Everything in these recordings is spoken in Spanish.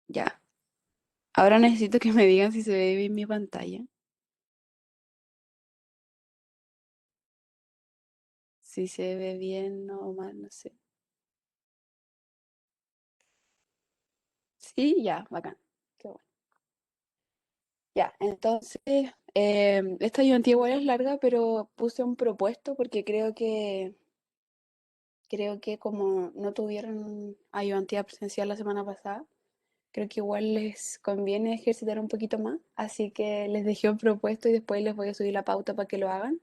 Ya. Ahora necesito que me digan si se ve bien mi pantalla. Si se ve bien o mal, no sé. Sí, ya, bacán. Qué bueno. Ya, entonces, esta ayudantía igual es larga, pero puse un propuesto porque creo que como no tuvieron ayudantía presencial la semana pasada, creo que igual les conviene ejercitar un poquito más, así que les dejé un propuesto y después les voy a subir la pauta para que lo hagan.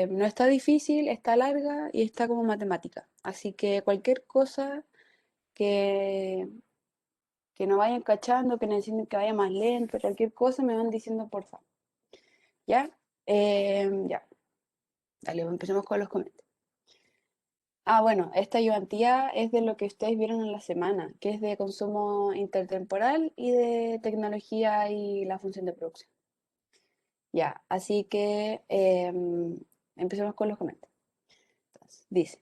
No está difícil, está larga y está como matemática, así que cualquier cosa que, que no vayan cachando, que necesiten que vaya más lento, cualquier cosa me van diciendo por favor. ¿Ya? Ya, dale, empecemos con los comentarios. Ah, bueno, esta ayudantía es de lo que ustedes vieron en la semana, que es de consumo intertemporal y de tecnología y la función de producción. Ya, así que empecemos con los comentarios. Dice,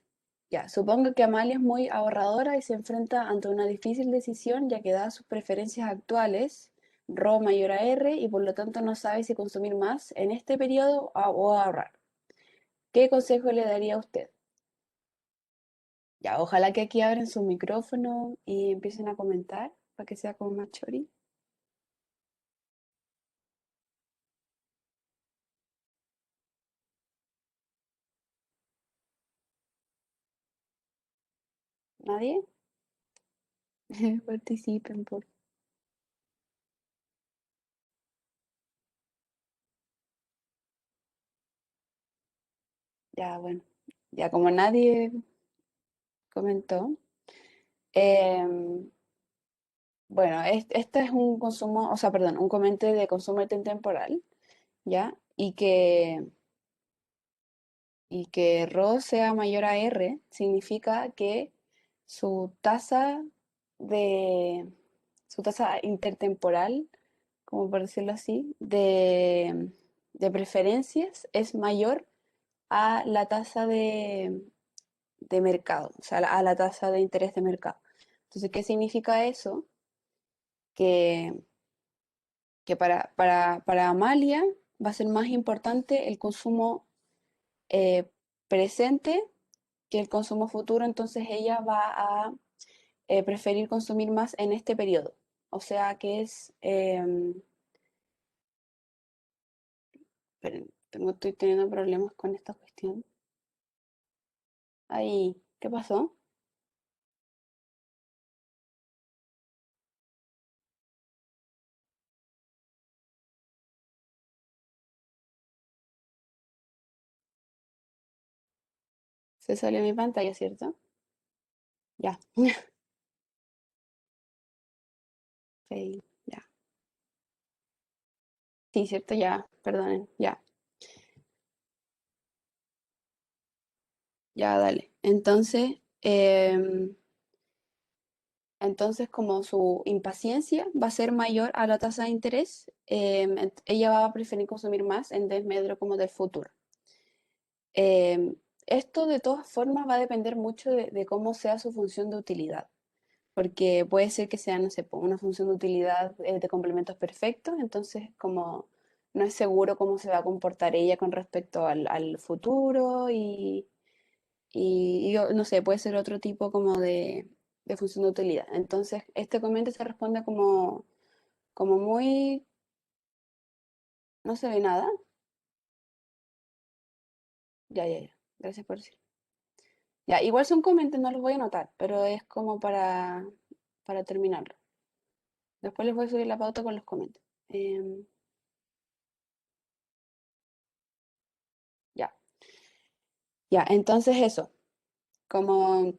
ya, supongo que Amalia es muy ahorradora y se enfrenta ante una difícil decisión ya que dadas sus preferencias actuales, Rho mayor a R y por lo tanto no sabe si consumir más en este periodo o ahorrar. ¿Qué consejo le daría a usted? Ya, ojalá que aquí abran su micrófono y empiecen a comentar para que sea como más chori. ¿Nadie? Participen, por. Ya, bueno. Ya como nadie comentó, em, bueno, este es un consumo, o sea, perdón, un comentario de consumo temporal, ¿ya? Y que Rho sea mayor a R significa que su tasa de, su tasa intertemporal, como por decirlo así, de preferencias es mayor a la tasa de mercado, o sea, a la tasa de interés de mercado. Entonces, ¿qué significa eso? Que, que para Amalia va a ser más importante el consumo eh, presente que el consumo futuro, entonces ella va a preferir consumir más en este periodo. O sea que es, esperen, estoy teniendo problemas con esta cuestión. Ahí, ¿qué pasó? Se salió mi pantalla, ¿cierto? Ya, ok, ya. Sí, cierto, ya, perdonen, ya, ya, dale. Entonces, como su impaciencia va a ser mayor a la tasa de interés, ella va a preferir consumir más en desmedro como del futuro. Em, Esto de todas formas va a depender mucho de cómo sea su función de utilidad, porque puede ser que sea, no sé, una función de utilidad de complementos perfectos, entonces como no es seguro cómo se va a comportar ella con respecto al futuro y no sé, puede ser otro tipo como de función de utilidad. Entonces, este comentario se responde como muy, no se ve nada. Ya, ya, ya. Gracias por decir. Ya, igual son comentarios, no los voy a anotar, pero es como para terminarlo. Después les voy a subir la pauta con los comentarios. Ya, ya, entonces eso, como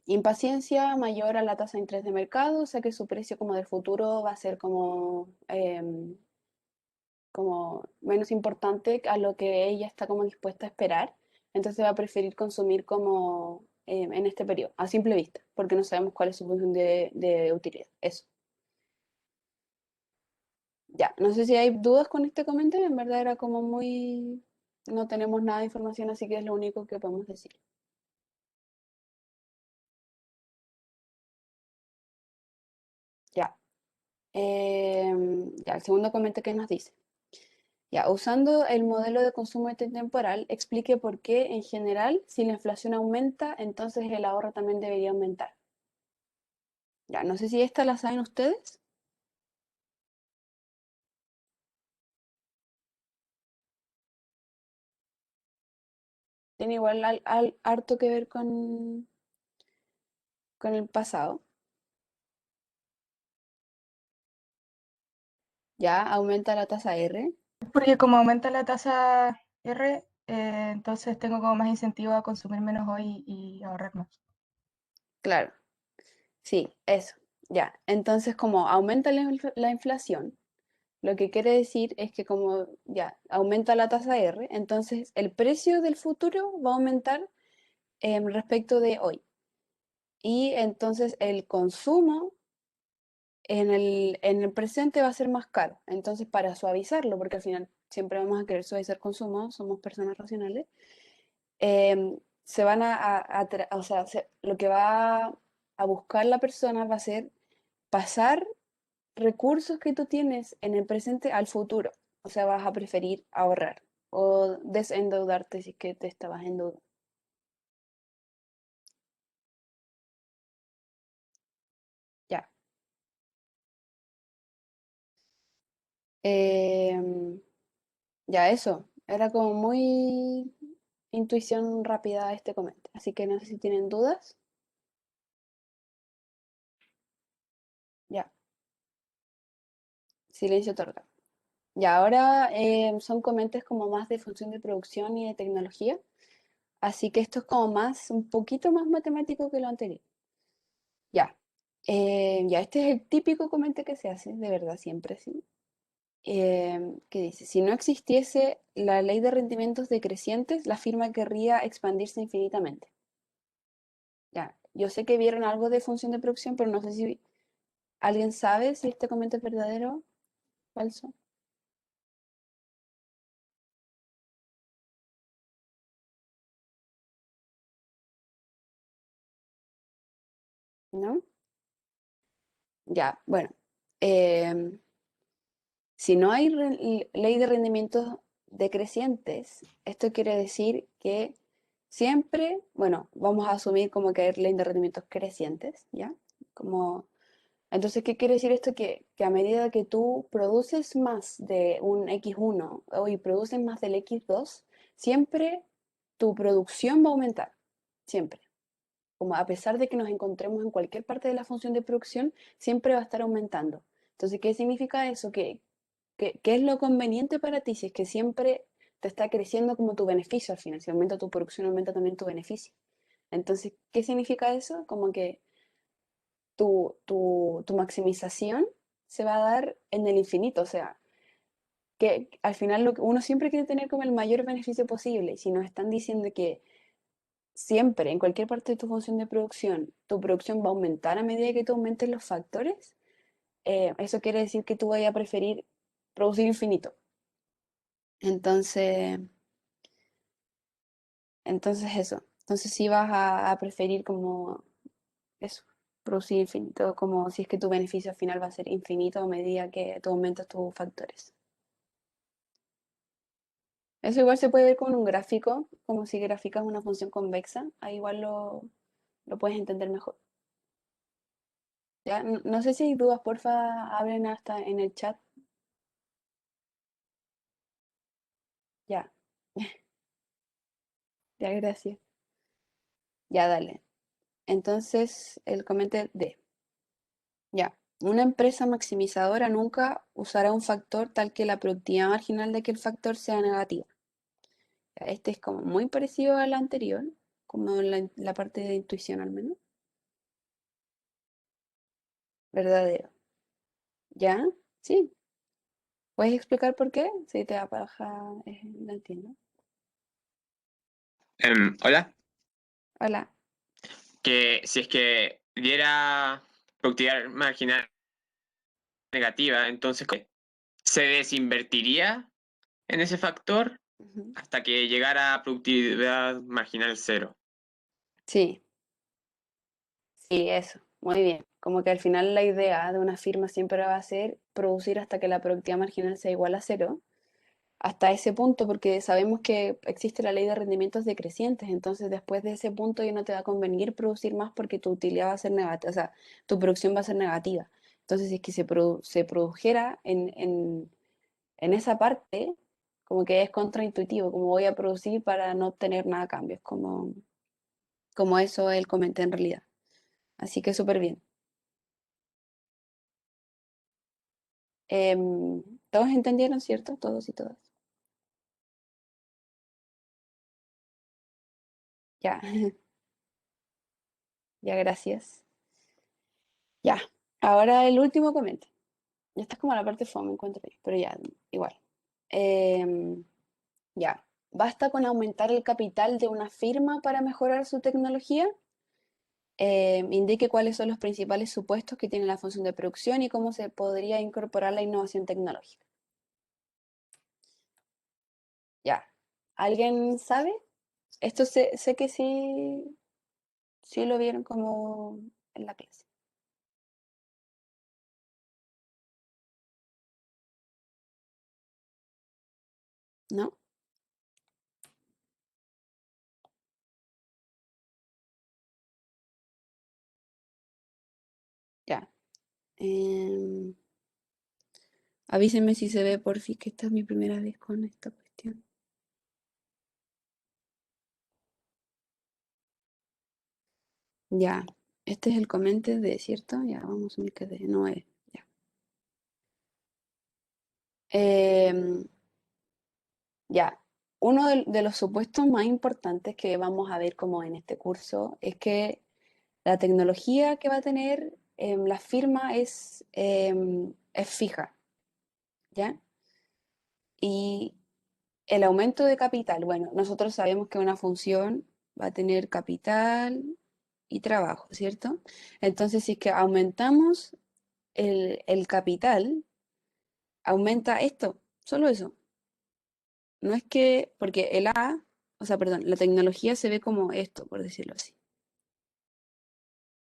impaciencia mayor a la tasa de interés de mercado, o sea que su precio como del futuro va a ser como menos importante a lo que ella está como dispuesta a esperar, entonces va a preferir consumir como en este periodo, a simple vista, porque no sabemos cuál es su función de utilidad. Eso. Ya, no sé si hay dudas con este comentario, en verdad era como muy. No tenemos nada de información, así que es lo único que podemos decir. Ya, Ya, el segundo comentario que nos dice. Ya, usando el modelo de consumo intertemporal, explique por qué, en general, si la inflación aumenta, entonces el ahorro también debería aumentar. Ya, no sé si esta la saben ustedes. Tiene igual harto que ver con el pasado. Ya, aumenta la tasa R. Porque como aumenta la tasa R, entonces tengo como más incentivo a consumir menos hoy y ahorrar más. Claro, sí, eso. Ya, entonces como aumenta la inflación, lo que quiere decir es que como ya aumenta la tasa R, entonces el precio del futuro va a aumentar respecto de hoy. Y entonces el consumo en el presente va a ser más caro. Entonces, para suavizarlo, porque al final siempre vamos a querer suavizar consumo, somos personas racionales, se van o sea, lo que va a buscar la persona va a ser pasar recursos que tú tienes en el presente al futuro. O sea, vas a preferir ahorrar o desendeudarte si es que te estabas en deuda. Ya. Em, ya eso. Era como muy intuición rápida este comentario. Así que no sé si tienen dudas. Ya. Silencio otorgado. Y ahora son comentarios como más de función de producción y de tecnología. Así que esto es como más, un poquito más matemático que lo anterior. Ya. Ya, este es el típico comentario que se hace, de verdad, siempre, sí. Que dice, si no existiese la ley de rendimientos decrecientes, la firma querría expandirse infinitamente. Ya, yo sé que vieron algo de función de producción, pero no sé si alguien sabe si este comentario es verdadero o falso, ¿no? Ya, bueno. em, Si no hay ley de rendimientos decrecientes, esto quiere decir que siempre, bueno, vamos a asumir como que hay ley de rendimientos crecientes, ¿ya? Como, entonces, ¿qué quiere decir esto? Que a medida que tú produces más de un X1 y produces más del X2, siempre tu producción va a aumentar, siempre. Como a pesar de que nos encontremos en cualquier parte de la función de producción, siempre va a estar aumentando. Entonces, ¿qué significa eso? ¿Qué es lo conveniente para ti? Si es que siempre te está creciendo como tu beneficio al final. Si aumenta tu producción, aumenta también tu beneficio. Entonces, ¿qué significa eso? Como que tu maximización se va a dar en el infinito. O sea, que al final lo que uno siempre quiere tener como el mayor beneficio posible. Y si nos están diciendo que siempre, en cualquier parte de tu función de producción, tu producción va a aumentar a medida que tú aumentes los factores, eso quiere decir que tú vayas a preferir producir infinito. Entonces, entonces eso. Entonces sí vas a preferir como eso, producir infinito, como si es que tu beneficio al final va a ser infinito a medida que tú aumentas tus factores. Eso igual se puede ver con un gráfico, como si graficas una función convexa, ahí igual lo puedes entender mejor. Ya, no sé si hay dudas, porfa, abren hasta en el chat. Ya, ya, gracias. Ya, dale. Entonces, el comentario D. Ya, una empresa maximizadora nunca usará un factor tal que la productividad marginal de aquel factor sea negativa. Ya, este es como muy parecido al anterior, como la parte de intuición al menos. Verdadero. ¿Ya? Sí. ¿Puedes explicar por qué? Si te da paja, no entiendo. Hola, Hola. que si es que diera productividad marginal negativa, entonces se desinvertiría en ese factor Ujú. hasta que llegara a productividad marginal cero. Sí, sí, eso. muy bien. Como que al final la idea de una firma siempre va a ser producir hasta que la productividad marginal sea igual a cero, hasta ese punto, porque sabemos que existe la ley de rendimientos decrecientes, entonces después de ese punto ya no te va a convenir producir más porque tu utilidad va a ser negativa, o sea, tu producción va a ser negativa. Entonces, si es que se produjera en esa parte, como que es contraintuitivo, como voy a producir para no obtener nada a cambio, es como eso él comenta en realidad. Así que súper bien. ¿Todos entendieron, cierto? Todos y todas. Ya, ya, gracias. Ya, ahora el último comenta. Ya está como la parte fome, encuentro yo, pero ya, igual. Em, ya, ¿basta con aumentar el capital de una firma para mejorar su tecnología? Indique cuáles son los principales supuestos que tiene la función de producción y cómo se podría incorporar la innovación tecnológica. Ya, ¿alguien sabe? Esto sé que sí lo vieron como en la clase, ¿no? Ya. em, Avísenme si se ve, porfi, que esta es mi primera vez con esta cuestión. Ya, este es el comente de, ¿cierto? Ya, vamos a asumir que es de 9. Ya. Em, ya, uno de los supuestos más importantes que vamos a ver como en este curso es que la tecnología que va a tener la firma es fija, ¿ya? Y el aumento de capital, bueno, nosotros sabemos que una función va a tener capital y trabajo, ¿cierto? Entonces, si es que aumentamos el capital, aumenta esto, solo eso. No es que, porque el A, o sea, perdón, la tecnología se ve como esto, por decirlo así.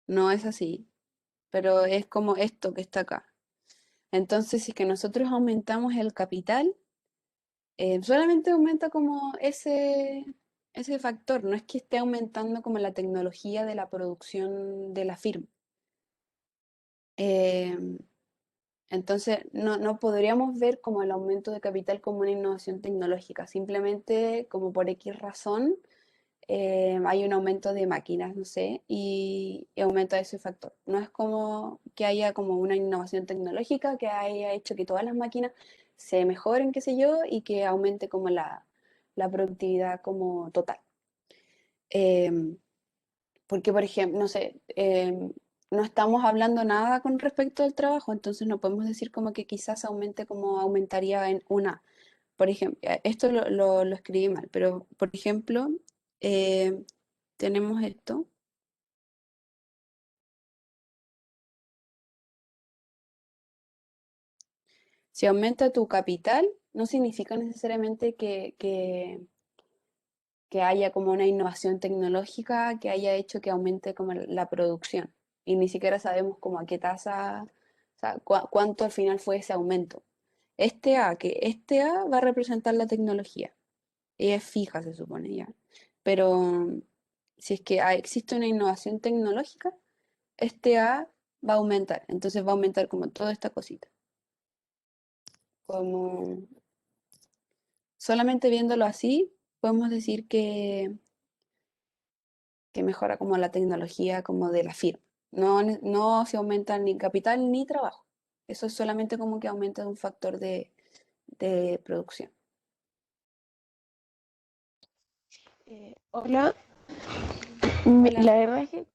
No es así, pero es como esto que está acá. Entonces, si es que nosotros aumentamos el capital, solamente aumenta como ese factor, no es que esté aumentando como la tecnología de la producción de la firma. Em, entonces, no podríamos ver como el aumento de capital como una innovación tecnológica, simplemente como por X razón hay un aumento de máquinas, no sé, y aumenta ese factor. No es como que haya como una innovación tecnológica que haya hecho que todas las máquinas se mejoren, qué sé yo, y que aumente como la productividad como total. Em, Porque, por ejemplo, no sé, no estamos hablando nada con respecto al trabajo, entonces no podemos decir como que quizás aumente como aumentaría en una. Por ejemplo, esto lo escribí mal, pero por ejemplo, eh, tenemos esto. Si aumenta tu capital, no significa necesariamente que haya como una innovación tecnológica que haya hecho que aumente como la producción. Y ni siquiera sabemos como a qué tasa, o sea, cuánto al final fue ese aumento. Este A va a representar la tecnología. Y es fija, se supone ya. Pero si es que existe una innovación tecnológica, este A va a aumentar. Entonces va a aumentar como toda esta cosita. Como solamente viéndolo así, podemos decir que mejora como la tecnología como de la firma. No se aumenta ni capital ni trabajo. Eso es solamente como que aumenta un factor de producción. Hola, Hola. la verdad es que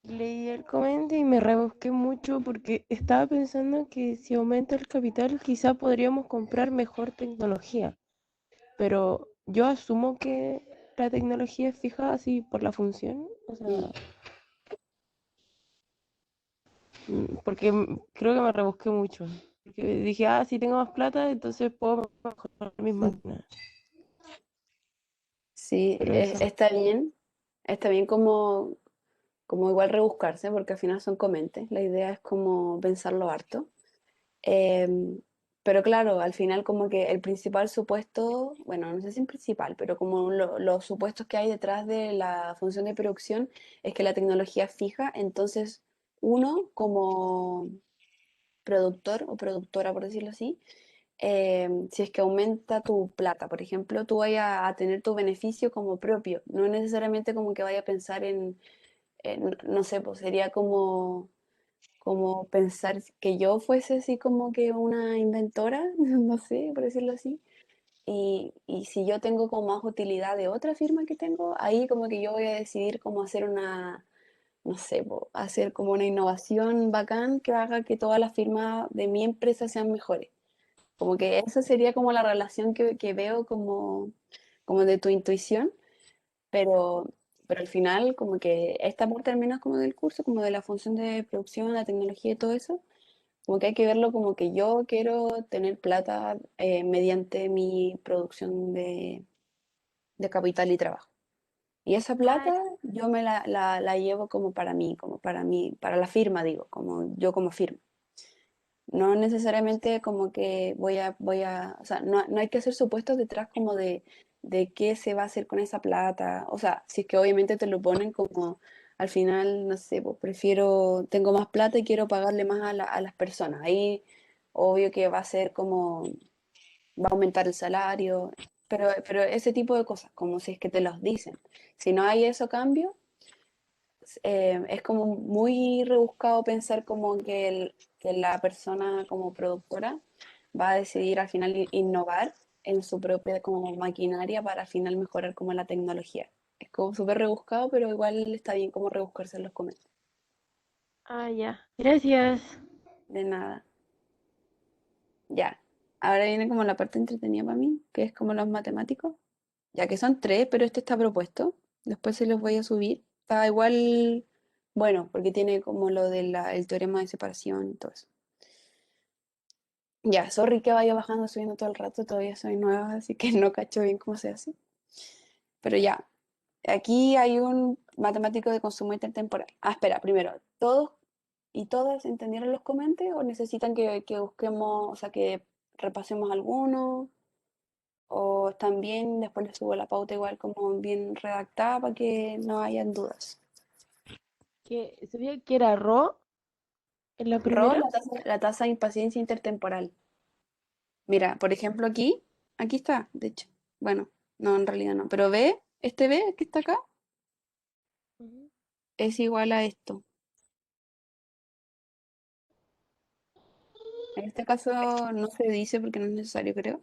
leí el comentario y me rebusqué mucho porque estaba pensando que si aumenta el capital quizá podríamos comprar mejor tecnología, pero yo asumo que la tecnología es fija así por la función, o sea, Mm, porque creo que me rebusqué mucho, porque dije, ah, si tengo más plata, entonces puedo mejorar mis mm. máquinas, Sí, pero eso. está bien como como igual rebuscarse, porque al final son comentes. La idea es como pensarlo harto. Em, pero claro, al final como que el principal supuesto, bueno, no sé si el principal, pero como los supuestos que hay detrás de la función de producción es que la tecnología es fija, entonces uno como productor o productora, por decirlo así, si es que aumenta tu plata, por ejemplo, tú vayas a tener tu beneficio como propio, no necesariamente como que vaya a pensar no sé, pues sería como pensar que yo fuese así como que una inventora, no sé, por decirlo así, y si yo tengo como más utilidad de otra firma que tengo, ahí como que yo voy a decidir cómo hacer no sé, po, hacer como una innovación bacán que haga que todas las firmas de mi empresa sean mejores. Como que esa sería como la relación que veo como de tu intuición, pero, pero al final como que esta parte al menos como del curso, como de la función de producción, la tecnología y todo eso, como que hay que verlo como que yo quiero tener plata mediante mi producción de capital y trabajo. Y esa Ah, plata yo me la llevo como para mí, para la firma, digo, como yo como firma. No necesariamente como que o sea, no hay que hacer supuestos detrás como de qué se va a hacer con esa plata. O sea, si es que obviamente te lo ponen como al final, no sé, pues prefiero, tengo más plata y quiero pagarle más a las personas. Ahí obvio que va a ser como, va a aumentar el salario, pero ese tipo de cosas, como si es que te los dicen. Si no hay eso a cambio, es como muy rebuscado pensar como que la persona como productora va a decidir al final innovar en su propia como maquinaria para al final mejorar como la tecnología. Es como súper rebuscado, pero igual está bien como rebuscarse en los comentarios. ya. Gracias. De nada. Ya. Ahora viene como la parte entretenida para mí, que es como los matemáticos. Ya que son tres, pero este está propuesto. Después se los voy a subir. Está igual, bueno, porque tiene como lo del teorema de separación y todo eso. Ya, sorry que vaya bajando, subiendo todo el rato, todavía soy nueva, así que no cacho bien cómo se hace. Pero ya, aquí hay un matemático de consumo intertemporal. Ah, espera, primero, ¿todos y todas entendieron los comentarios o necesitan que busquemos, o sea, que repasemos alguno? ¿O están bien? Después les subo la pauta igual como bien redactada para que no hayan dudas. Que sabía que era Ro en la Ro, primera. la tasa de impaciencia intertemporal. Mira, por ejemplo aquí está, de hecho. Bueno, no, en realidad no. Pero ve, este B que está acá, Ujú. es igual a esto. En este caso no se dice porque no es necesario, creo.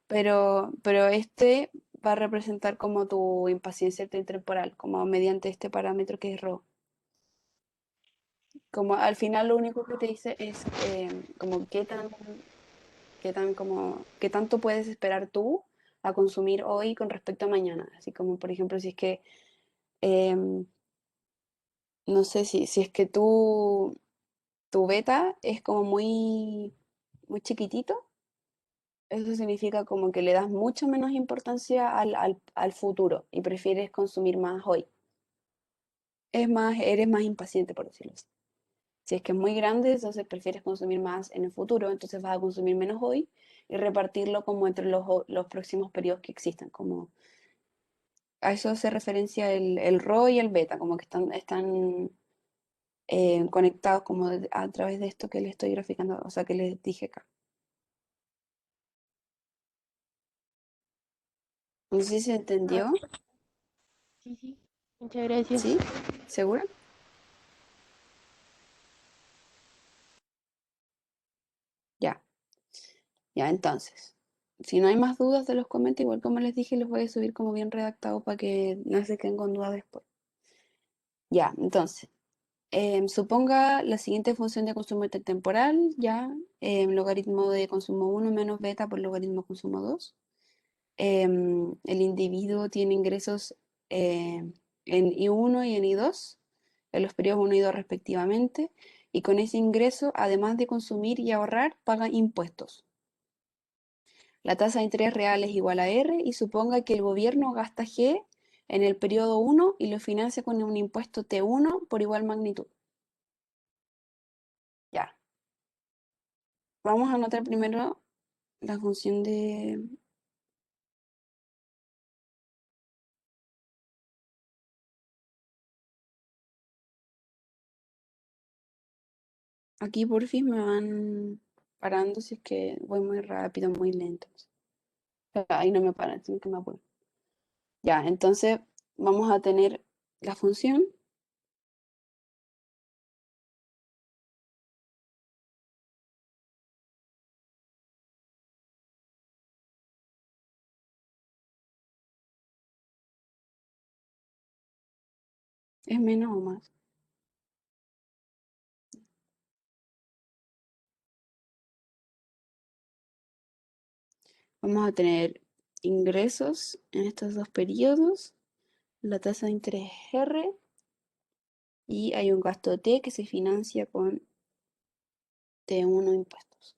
Pero este va a representar como tu impaciencia intertemporal, como mediante este parámetro que es ρ. Como al final lo único que te dice es como qué tanto puedes esperar tú a consumir hoy con respecto a mañana. Así como, por ejemplo, si es que, em, no sé, si es que tu beta es como muy chiquitito, eso significa como que le das mucha menos importancia al futuro y prefieres consumir más hoy. Eres más impaciente, por decirlo así. Si es que es muy grande, entonces prefieres consumir más en el futuro, entonces vas a consumir menos hoy y repartirlo como entre los próximos periodos que existan. Como a eso hace referencia el RO y el beta, como que están conectados como a través de esto que les estoy graficando, o sea, que les dije acá. No sé si se Ah, entendió. sí, sí. Muchas gracias. ¿Sí? ¿Segura? Ya, ya entonces. Si no hay más dudas de los comentarios, igual como les dije, los voy a subir como bien redactados para que no se queden con dudas después. Ya, entonces. Suponga la siguiente función de consumo intertemporal, ya, logaritmo de consumo uno menos beta por logaritmo de consumo 2. El individuo tiene ingresos en I1 y en I2, en los periodos 1 y 2 respectivamente, y con ese ingreso, además de consumir y ahorrar, paga impuestos. La tasa de interés real es igual a R y suponga que el gobierno gasta G en el periodo 1 y lo financia con un impuesto T1 por igual magnitud. Ya. Vamos a anotar primero la función de... Aquí por fin me van parando si es que voy muy rápido, muy lento. Ahí no me paran, sino que me apuro. Ya, entonces vamos a tener la función es menos o más. Vamos a tener ingresos en estos dos periodos, la tasa de interés R y hay un gasto T que se financia con T1 impuestos.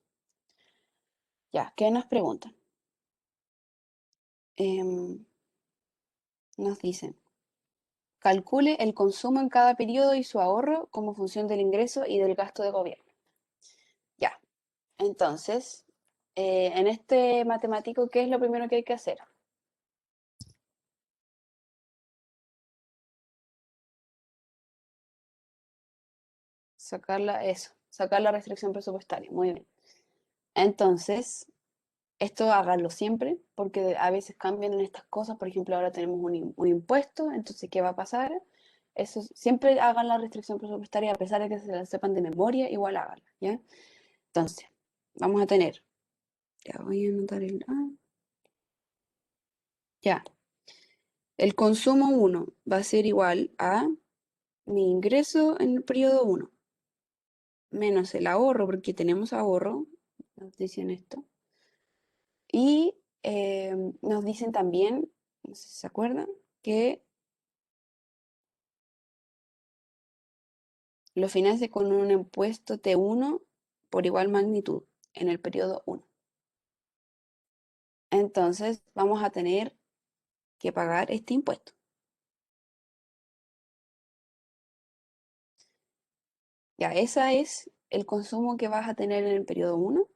Ya, ¿qué nos preguntan? Nos dicen, calcule el consumo en cada periodo y su ahorro como función del ingreso y del gasto de gobierno. Ya, entonces, en este matemático, ¿qué es lo primero que hay que hacer? Sacar la restricción presupuestaria. Muy bien. Entonces, esto háganlo siempre, porque a veces cambian en estas cosas. Por ejemplo, ahora tenemos un impuesto, entonces, ¿qué va a pasar? Eso, siempre hagan la restricción presupuestaria, a pesar de que se la sepan de memoria, igual háganla, ¿ya? Entonces, vamos a tener, ya voy a anotar el, ya, el consumo 1 va a ser igual a mi ingreso en el periodo 1, menos el ahorro, porque tenemos ahorro, nos dicen esto, y nos dicen también, no sé si se acuerdan, que lo financia con un impuesto T1 por igual magnitud en el periodo 1. Entonces vamos a tener que pagar este impuesto. Ya, ese es el consumo que vas a tener en el periodo 1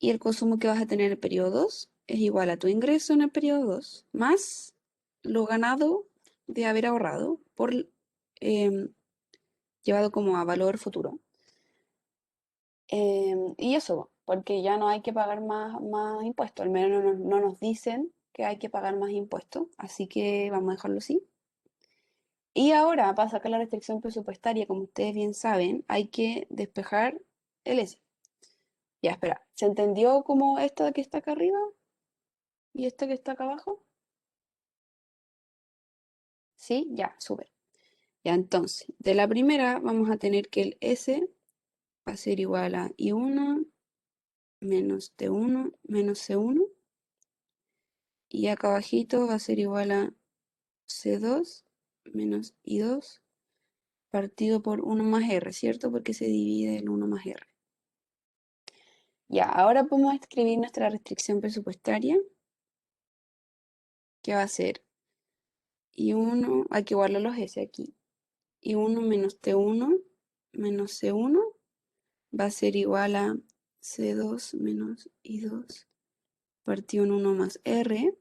y el consumo que vas a tener en el periodo 2 es igual a tu ingreso en el periodo 2 más lo ganado de haber ahorrado por llevado como a valor futuro. Y eso, porque ya no hay que pagar más impuestos, al menos no nos dicen que hay que pagar más impuestos, así que vamos a dejarlo así. Y ahora, para sacar la restricción presupuestaria, como ustedes bien saben, hay que despejar el S. Ya, espera, ¿se entendió como esta que está acá arriba y esta que está acá abajo? Sí, ya, súper. Ya, entonces, de la primera vamos a tener que el S va a ser igual a I1 menos T1 menos C1 y acá abajito va a ser igual a C2 menos I2 partido por 1 más R, ¿cierto? Porque se divide el 1 más R. Ya, ahora podemos escribir nuestra restricción presupuestaria, que va a ser I1, hay que guardar los S aquí, I1 menos T1 menos C1 va a ser igual a C2 menos I2 partido en 1 más R,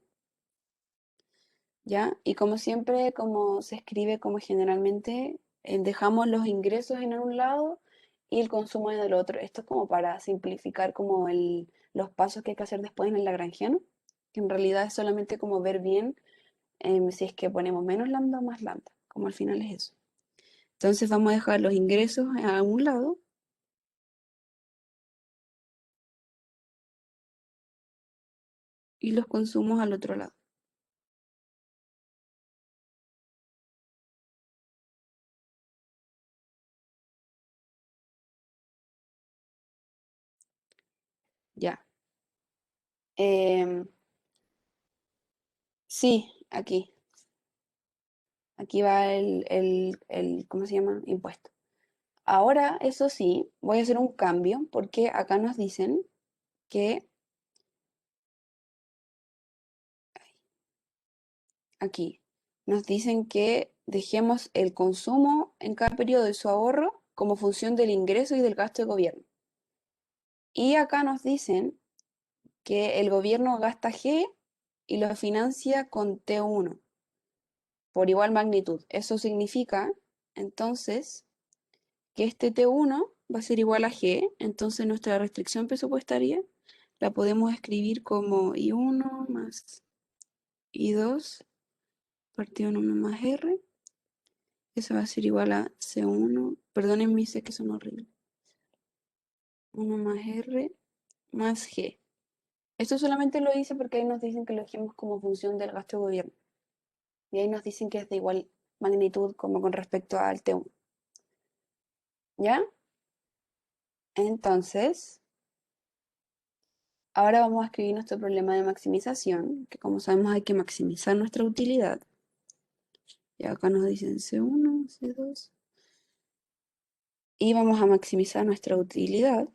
¿ya? Y como siempre, como se escribe como generalmente, dejamos los ingresos en un lado y el consumo en el otro. Esto es como para simplificar como los pasos que hay que hacer después en el lagrangiano, que en realidad es solamente como ver bien si es que ponemos menos lambda o más lambda, como al final es eso. Entonces vamos a dejar los ingresos a un lado y los consumos al otro lado. Ya. Em, sí, aquí. Aquí va ¿cómo se llama? Impuesto. Ahora, eso sí, voy a hacer un cambio porque acá nos dicen que aquí nos dicen que dejemos el consumo en cada periodo y su ahorro como función del ingreso y del gasto de gobierno. Y acá nos dicen que el gobierno gasta G y lo financia con T1 por igual magnitud. Eso significa, entonces, que este T1 va a ser igual a G, entonces nuestra restricción presupuestaria la podemos escribir como I1 más I2 partido en 1 más R. Eso va a ser igual a C1, perdónenme, sé que son horribles. 1 más R más G. Esto solamente lo hice porque ahí nos dicen que lo dejemos como función del gasto de gobierno. Y ahí nos dicen que es de igual magnitud como con respecto al T1. ¿Ya? Entonces, ahora vamos a escribir nuestro problema de maximización, que como sabemos hay que maximizar nuestra utilidad. Y acá nos dicen C1, C2. Y vamos a maximizar nuestra utilidad.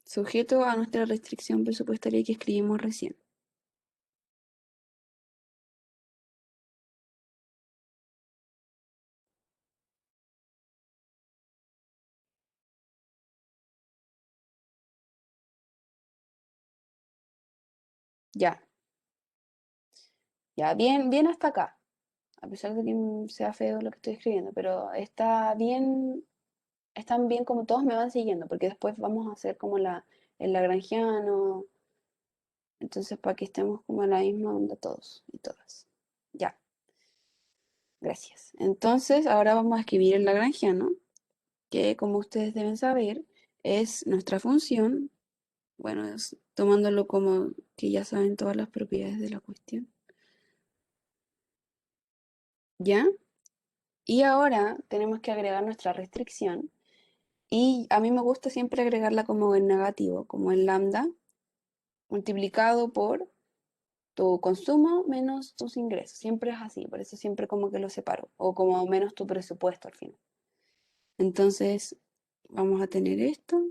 Sujeto a nuestra restricción presupuestaria que escribimos recién. Ya, ya, bien, bien hasta acá. A pesar de que sea feo lo que estoy escribiendo, pero está bien, están bien como todos me van siguiendo, porque después vamos a hacer como el lagrangiano, entonces para que estemos como en la misma onda todos y todas. Ya, gracias. Entonces ahora vamos a escribir el lagrangiano, que como ustedes deben saber, es nuestra función, bueno, tomándolo como que ya saben todas las propiedades de la cuestión. ¿Ya? Y ahora tenemos que agregar nuestra restricción. Y a mí me gusta siempre agregarla como en negativo, como en lambda, multiplicado por tu consumo menos tus ingresos. Siempre es así, por eso siempre como que lo separo, o como menos tu presupuesto al final. Entonces, vamos a tener esto.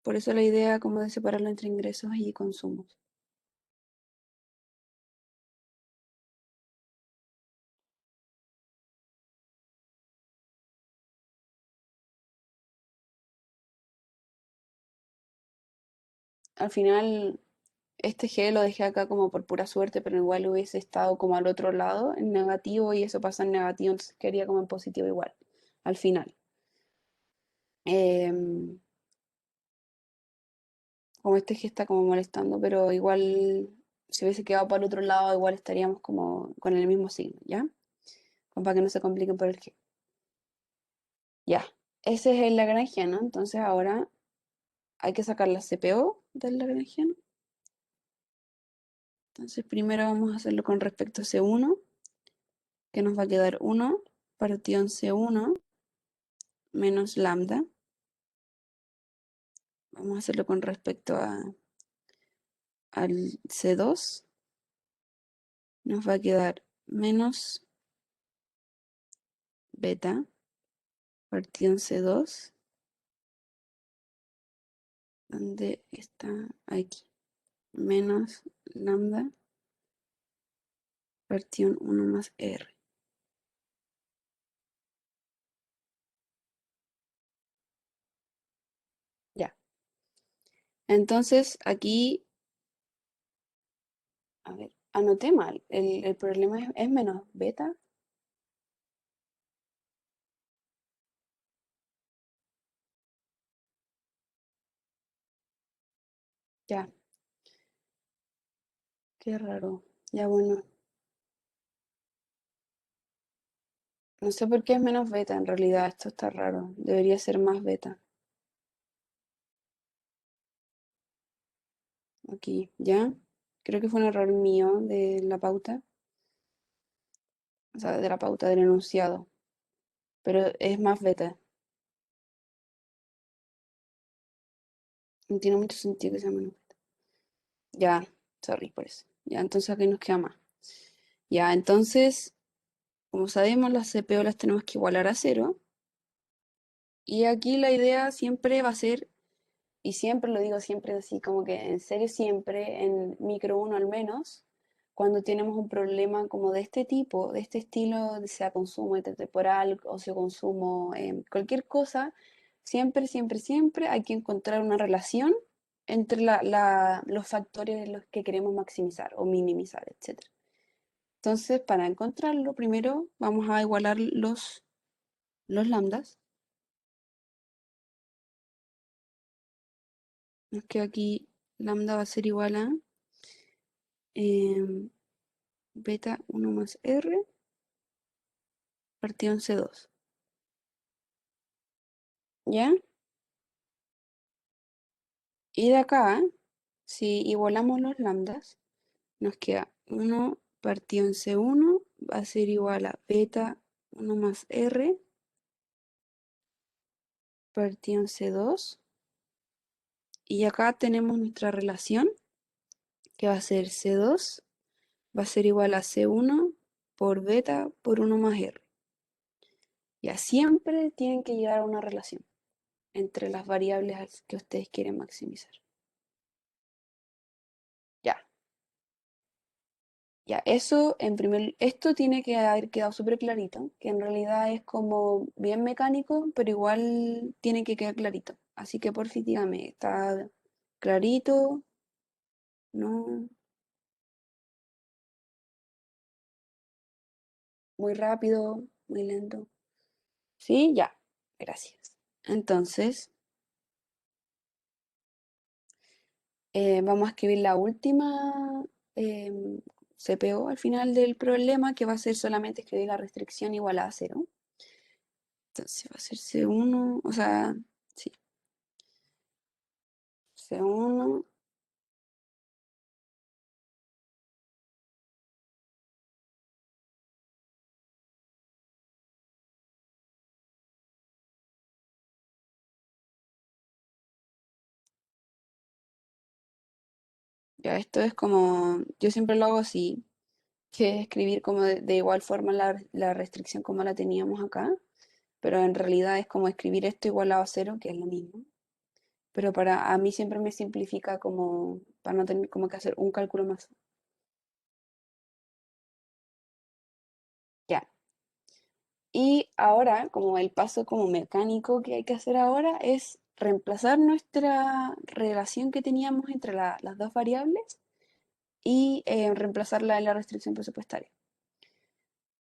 Por eso la idea como de separarlo entre ingresos y consumos. Al final, este G lo dejé acá como por pura suerte, pero igual hubiese estado como al otro lado, en negativo, y eso pasa en negativo, entonces quería como en positivo igual, al final. Em, como este G está como molestando, pero igual, si hubiese quedado para el otro lado, igual estaríamos como con el mismo signo, ¿ya? Como para que no se compliquen por el G. Ya, ese es el lagrangiano, entonces ahora hay que sacar la CPO del lagrangiano. Entonces primero vamos a hacerlo con respecto a C1, que nos va a quedar 1 partido en C1 menos lambda. Vamos a hacerlo con respecto al C2. Nos va a quedar menos beta partido en C2. ¿Dónde está? Aquí. Menos lambda partido en 1 más R. Ya. Entonces aquí, a ver, anoté mal. El problema es menos beta. Ya, qué raro. Ya bueno. No sé por qué es menos beta en realidad. Esto está raro. Debería ser más beta. Aquí, ¿ya? Creo que fue un error mío de la pauta. O sea, de la pauta del enunciado. Pero es más beta. No tiene mucho sentido que sea menos beta. Ya, sorry por eso. Ya, entonces aquí nos queda más. Ya, entonces, como sabemos, las CPO las tenemos que igualar a cero. Y aquí la idea siempre va a ser y siempre lo digo, siempre así, como que en serio siempre, en micro uno al menos, cuando tenemos un problema como de este tipo, de este estilo, sea consumo intertemporal, ocio consumo, cualquier cosa, siempre, siempre, siempre hay que encontrar una relación entre los factores en los que queremos maximizar o minimizar, etcétera. Entonces, para encontrarlo, primero vamos a igualar los lambdas. Nos queda aquí lambda va a ser igual a em, beta 1 más r partido en C2. ¿Ya? Y de acá, si igualamos los lambdas, nos queda 1 partido en C1 va a ser igual a beta 1 más r partido en C2. Y acá tenemos nuestra relación, que va a ser C2, va a ser igual a C1 por beta por 1 más r. Ya siempre tienen que llegar a una relación entre las variables que ustedes quieren maximizar. Ya, ya, eso en esto tiene que haber quedado súper clarito, que en realidad es como bien mecánico, pero igual tiene que quedar clarito. Así que por fin dígame, ¿está clarito? ¿No? ¿Muy rápido? ¿Muy lento? Sí, ya, gracias. Entonces, vamos a escribir la última CPO al final del problema, que va a ser solamente escribir la restricción igual a cero. Entonces va a ser C1, o sea, sí, C1, ya esto es como, yo siempre lo hago así, que es escribir como de igual forma la restricción como la teníamos acá, pero en realidad es como escribir esto igualado a cero, que es lo mismo. Pero a mí siempre me simplifica como, para no tener como que hacer un cálculo más. Ya. Y ahora, como el paso como mecánico que hay que hacer ahora es reemplazar nuestra relación que teníamos entre las dos variables y reemplazarla en la restricción presupuestaria.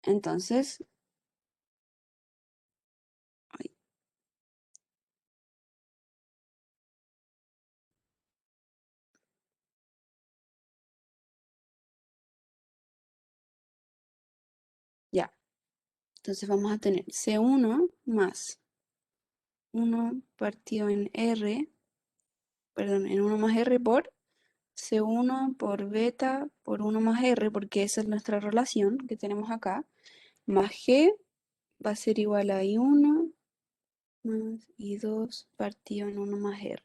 Entonces, ay, ya. Entonces vamos a tener C1 más 1 partido en R, perdón, en 1 más R por C1 por beta por 1 más R, porque esa es nuestra relación que tenemos acá, más G va a ser igual a I1 más I2 partido en 1 más R.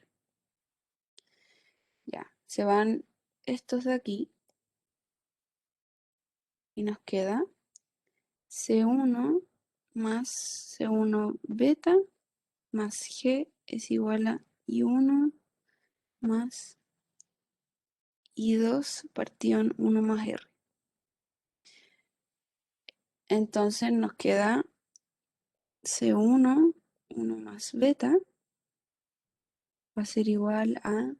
Ya, se van estos de aquí y nos queda C1 más C1 beta más G es igual a I1 más I2 partido en 1 más R. Entonces nos queda C1, 1 más beta va a ser igual a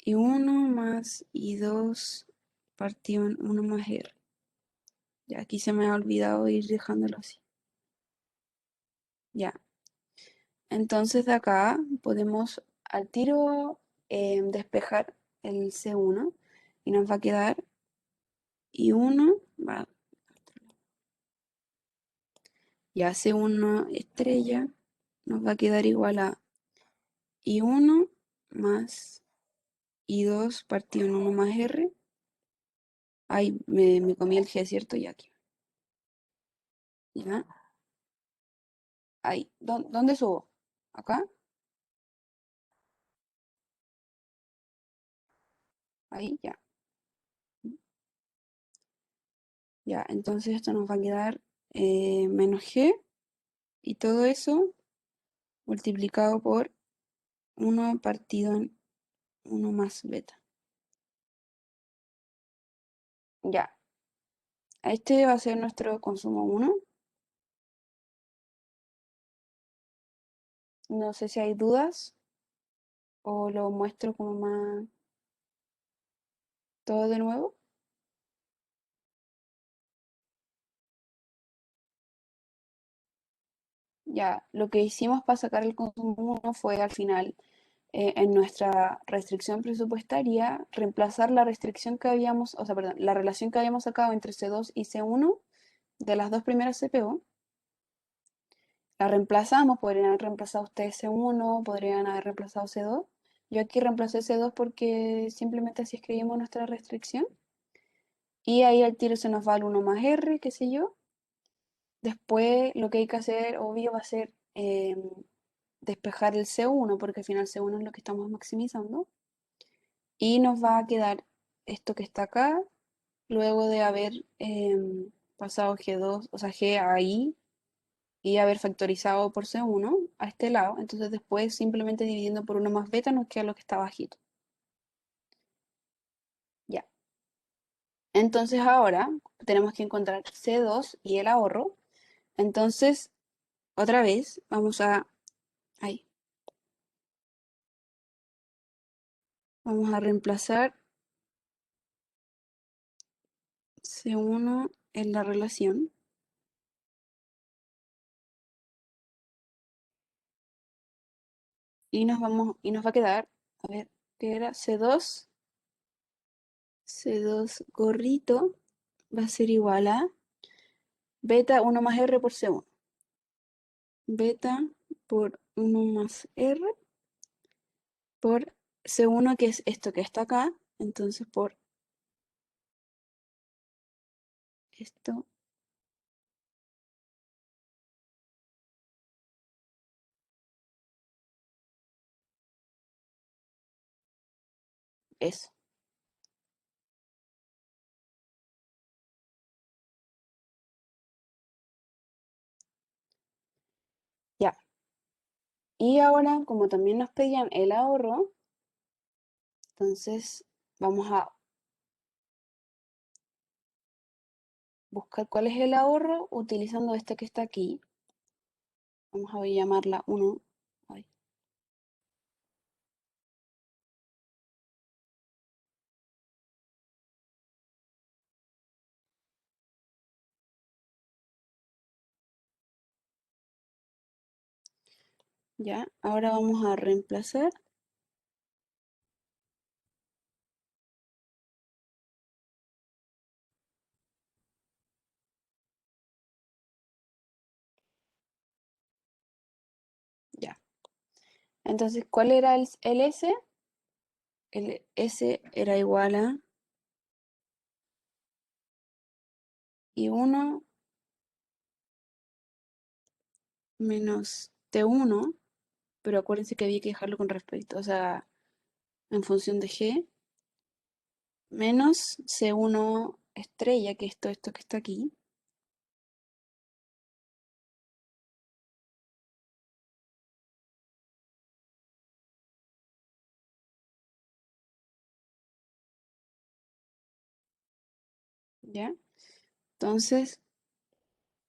I1 más I2 partido en 1 más R. Ya aquí se me ha olvidado ir dejándolo así. Ya. Entonces de acá podemos al tiro despejar el C1 y nos va a quedar I1, ya C1 estrella, nos va a quedar igual a I1 más I2 partido en 1 más R. Ahí me comí el G, ¿cierto? Y aquí. ¿Ya? Ahí. ¿Dónde subo? ¿Acá? Ahí, ya. Ya, entonces esto nos va a quedar menos G y todo eso multiplicado por 1 partido en 1 más beta. Ya. Este va a ser nuestro consumo 1. No sé si hay dudas o lo muestro como más todo de nuevo. Ya, lo que hicimos para sacar el consumo 1 fue al final, en nuestra restricción presupuestaria, reemplazar la restricción que habíamos, o sea, perdón, la relación que habíamos sacado entre C2 y C1 de las dos primeras CPO. La reemplazamos, podrían haber reemplazado ustedes C1, podrían haber reemplazado C2. Yo aquí reemplacé C2 porque simplemente así escribimos nuestra restricción. Y ahí al tiro se nos va el 1 más R, qué sé yo. Después lo que hay que hacer, obvio, va a ser despejar el C1, porque al final C1 es lo que estamos maximizando. Y nos va a quedar esto que está acá, luego de haber pasado G2, o sea, G a I, y haber factorizado por C1 a este lado. Entonces después simplemente dividiendo por 1 más beta nos queda lo que está bajito. Ya. Entonces ahora tenemos que encontrar C2 y el ahorro. Entonces, otra vez, ahí, vamos a reemplazar C1 en la relación. Y nos va a quedar, a ver, ¿qué era? C2 gorrito va a ser igual a beta 1 más R por C1. Beta por 1 más R por C1, que es esto que está acá. Entonces por esto, eso. Ya. Y ahora, como también nos pedían el ahorro, entonces vamos a buscar cuál es el ahorro utilizando esta que está aquí. Vamos a llamarla 1. Ay, ya, ahora vamos a reemplazar. Ya. Entonces, ¿cuál era el S? El S era igual a I1 menos T1, pero acuérdense que había que dejarlo con respecto, o sea, en función de G, menos C1 estrella, que es todo esto que está aquí. ¿Ya? Entonces,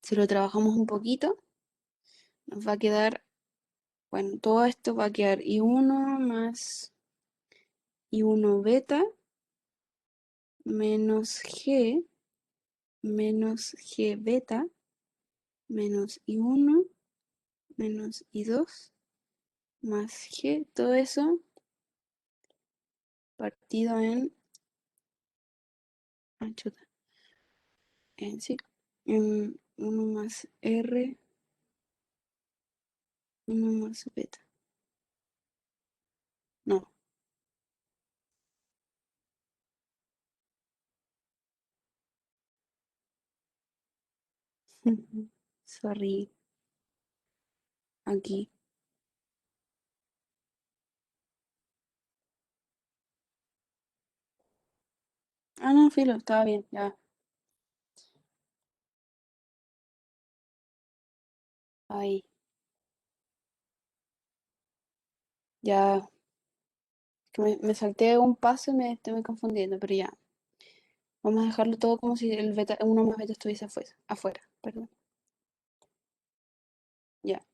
si lo trabajamos un poquito, nos va a quedar, bueno, todo esto va a quedar I1 más I1 beta menos G beta menos I1 menos I2 más G, todo eso partido en, chuta, sí, en 1 más R, 1 más beta. No, sorry, aquí. Ah, no, filo, estaba bien, ya. Ahí, Ya, que me salté un paso y me estoy confundiendo, pero ya. Vamos a dejarlo todo como si el beta, uno más beta estuviese afuera, perdón. Ya.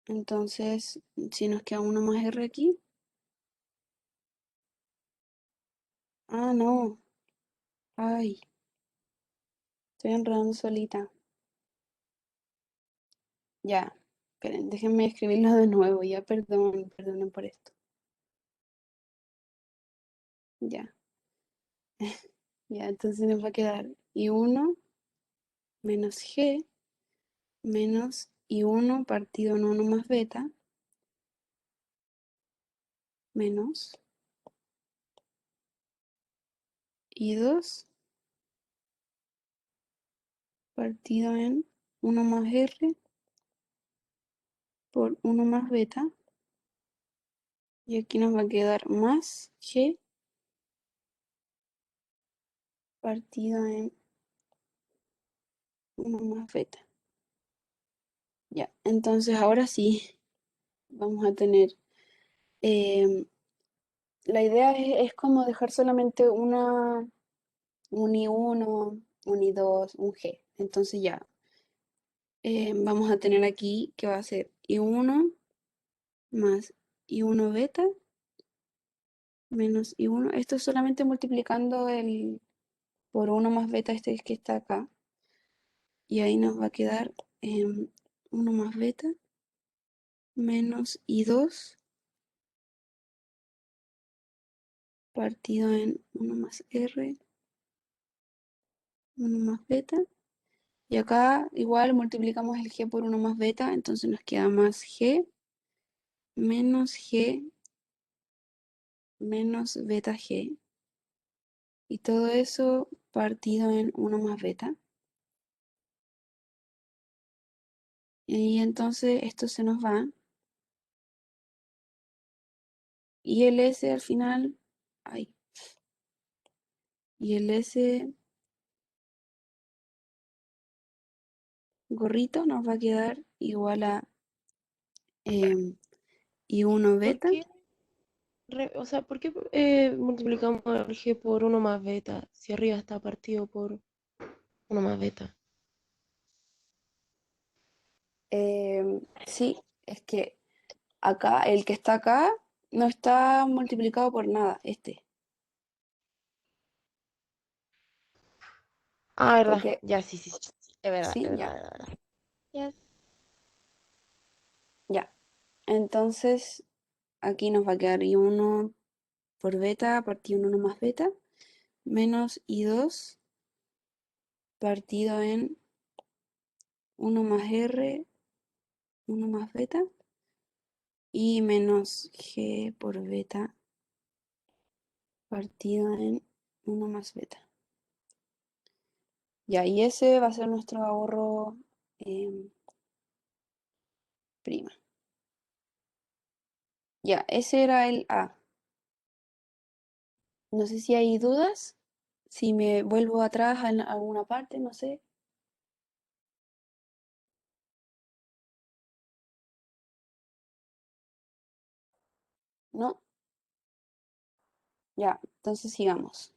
Entonces, si nos queda uno más R aquí. Ah, no. Ay, estoy enredando solita. Ya. Esperen, déjenme escribirlo de nuevo. Ya, perdonen por esto. Ya. Ya, entonces nos va a quedar I1 menos G menos I1 partido en 1 más beta menos I2 partido en 1 más R por 1 más beta. Y aquí nos va a quedar más G partido en 1 más beta. Ya, entonces ahora sí vamos a tener... la idea es como dejar solamente un I1, un I2, un G. Entonces ya, vamos a tener aquí que va a ser I1 más I1 beta menos I1. Esto es solamente multiplicando el por 1 más beta este que está acá. Y ahí nos va a quedar 1 más beta menos I2 partido en 1 más R, 1 más beta. Y acá igual multiplicamos el G por 1 más beta, entonces nos queda más G menos beta G. Y todo eso partido en 1 más beta. Y entonces esto se nos va. Y el S al final, ay, y el S gorrito nos va a quedar igual a I1 ¿Por beta. qué? O sea, ¿por qué multiplicamos el G por uno más beta si arriba está partido por uno más beta? Sí, es que acá, el que está acá no está multiplicado por nada, este. Ah, verdad. Porque, Ya, sí, sí, sí. Es verdad, sí, es ya, verdad, es verdad. Ya. ya. Entonces, aquí nos va a quedar I1 por beta partido en 1 más beta, menos I2 partido en 1 más R, 1 más beta, y menos G por beta partido en 1 más beta. Ya, y ese va a ser nuestro ahorro prima. Ya, ese era el A. No sé si hay dudas, si me vuelvo atrás en alguna parte, no sé. ¿No? Ya, entonces sigamos.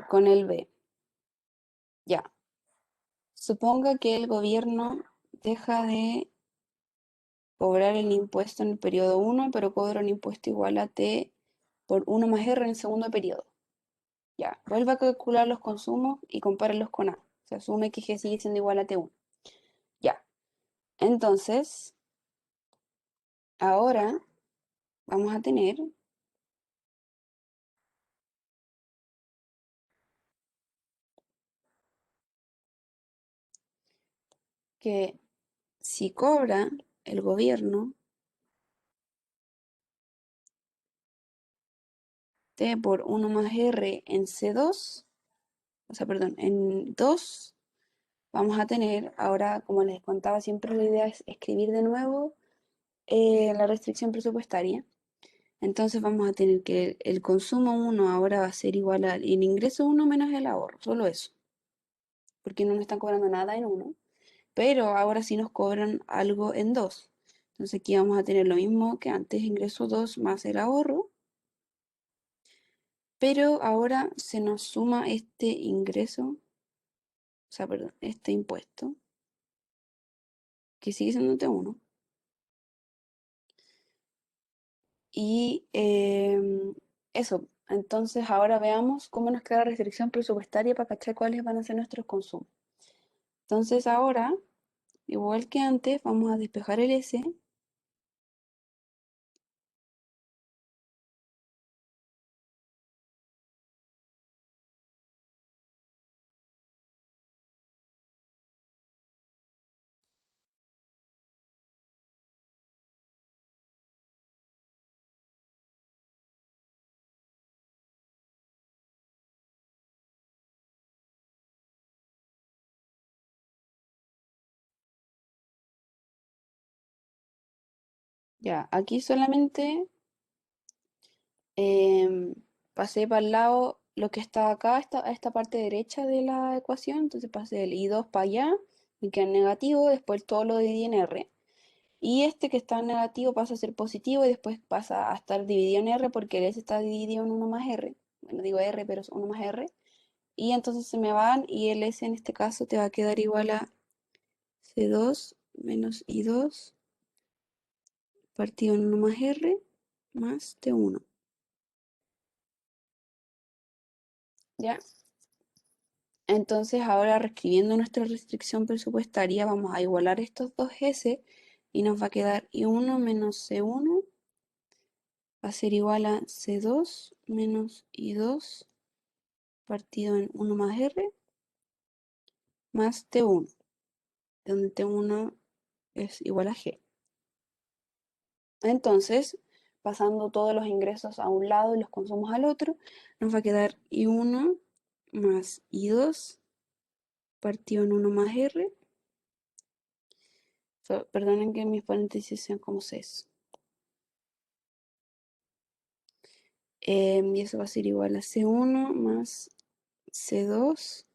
Con el B. Ya. Suponga que el gobierno deja de cobrar el impuesto en el periodo 1, pero cobra un impuesto igual a T por 1 más R en el segundo periodo. Ya, vuelve a calcular los consumos y compáralos con A. Se asume que G sigue siendo igual a T1. Ya, entonces, ahora vamos a tener que si cobra el gobierno T por 1 más R en C2, o sea, perdón, en 2, vamos a tener, ahora como les contaba, siempre la idea es escribir de nuevo la restricción presupuestaria. Entonces vamos a tener que el consumo 1 ahora va a ser igual al ingreso 1 menos el ahorro, solo eso, porque no nos están cobrando nada en 1. pero ahora sí nos cobran algo en 2. Entonces aquí vamos a tener lo mismo que antes, ingreso 2 más el ahorro, pero ahora se nos suma este ingreso, o sea, perdón, este impuesto, que sigue siendo T1. Y eso, entonces ahora veamos cómo nos queda la restricción presupuestaria para cachar cuáles van a ser nuestros consumos. Entonces ahora, igual que antes, vamos a despejar el S. Ya, aquí solamente em, pasé para el lado lo que está acá, esta parte derecha de la ecuación, entonces pasé el I2 para allá, me queda en negativo, después todo lo dividí en R. Y este que está en negativo pasa a ser positivo y después pasa a estar dividido en R porque el S está dividido en 1 más R. Bueno, digo R, pero es 1 más R. Y entonces se me van y el S en este caso te va a quedar igual a C2 menos I2 partido en 1 más R más T1. ¿Ya? Entonces ahora reescribiendo nuestra restricción presupuestaria vamos a igualar estos dos S y nos va a quedar I1 menos C1 va a ser igual a C2 menos I2 partido en 1 más R más T1, donde T1 es igual a G. Entonces, pasando todos los ingresos a un lado y los consumos al otro, nos va a quedar I1 más I2 partido en 1 más R. Perdonen que mis paréntesis sean como 6. Y eso va a ser igual a C1 más C2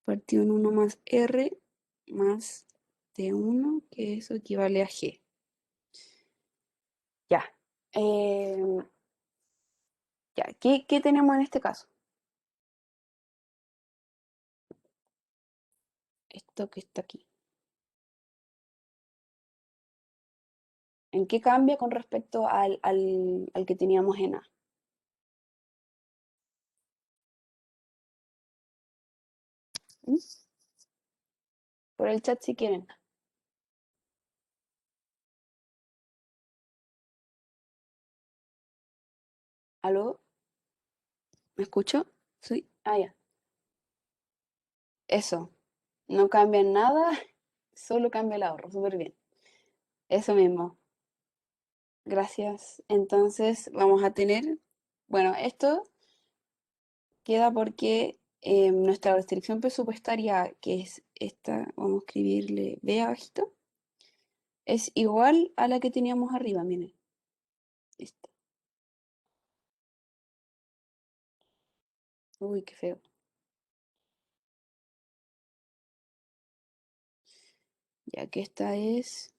partido en 1 más R más T1, que eso equivale a G. Ya. Em, ya, ¿qué tenemos en este caso? Esto que está aquí. ¿En qué cambia con respecto al que teníamos en A? ¿Mm? Por el chat si quieren. ¿Aló? ¿Me escucho? Sí. Ah, ya. Eso. No cambia nada, solo cambia el ahorro. Súper bien. Eso mismo. Gracias. Entonces vamos a tener, bueno, esto queda porque nuestra restricción presupuestaria, que es esta, vamos a escribirle B abajito, es igual a la que teníamos arriba, miren. Esta. Uy, qué feo. Ya que esta es...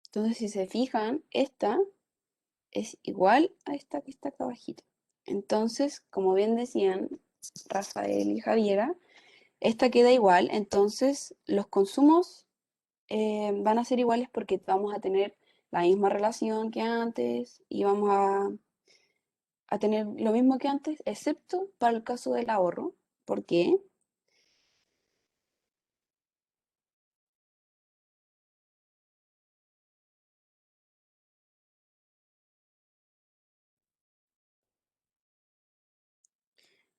Entonces, si se fijan, esta es igual a esta que está acá abajito. Entonces, como bien decían Rafael y Javiera, esta queda igual, entonces los consumos van a ser iguales porque vamos a tener la misma relación que antes y vamos a tener lo mismo que antes, excepto para el caso del ahorro. ¿Por qué?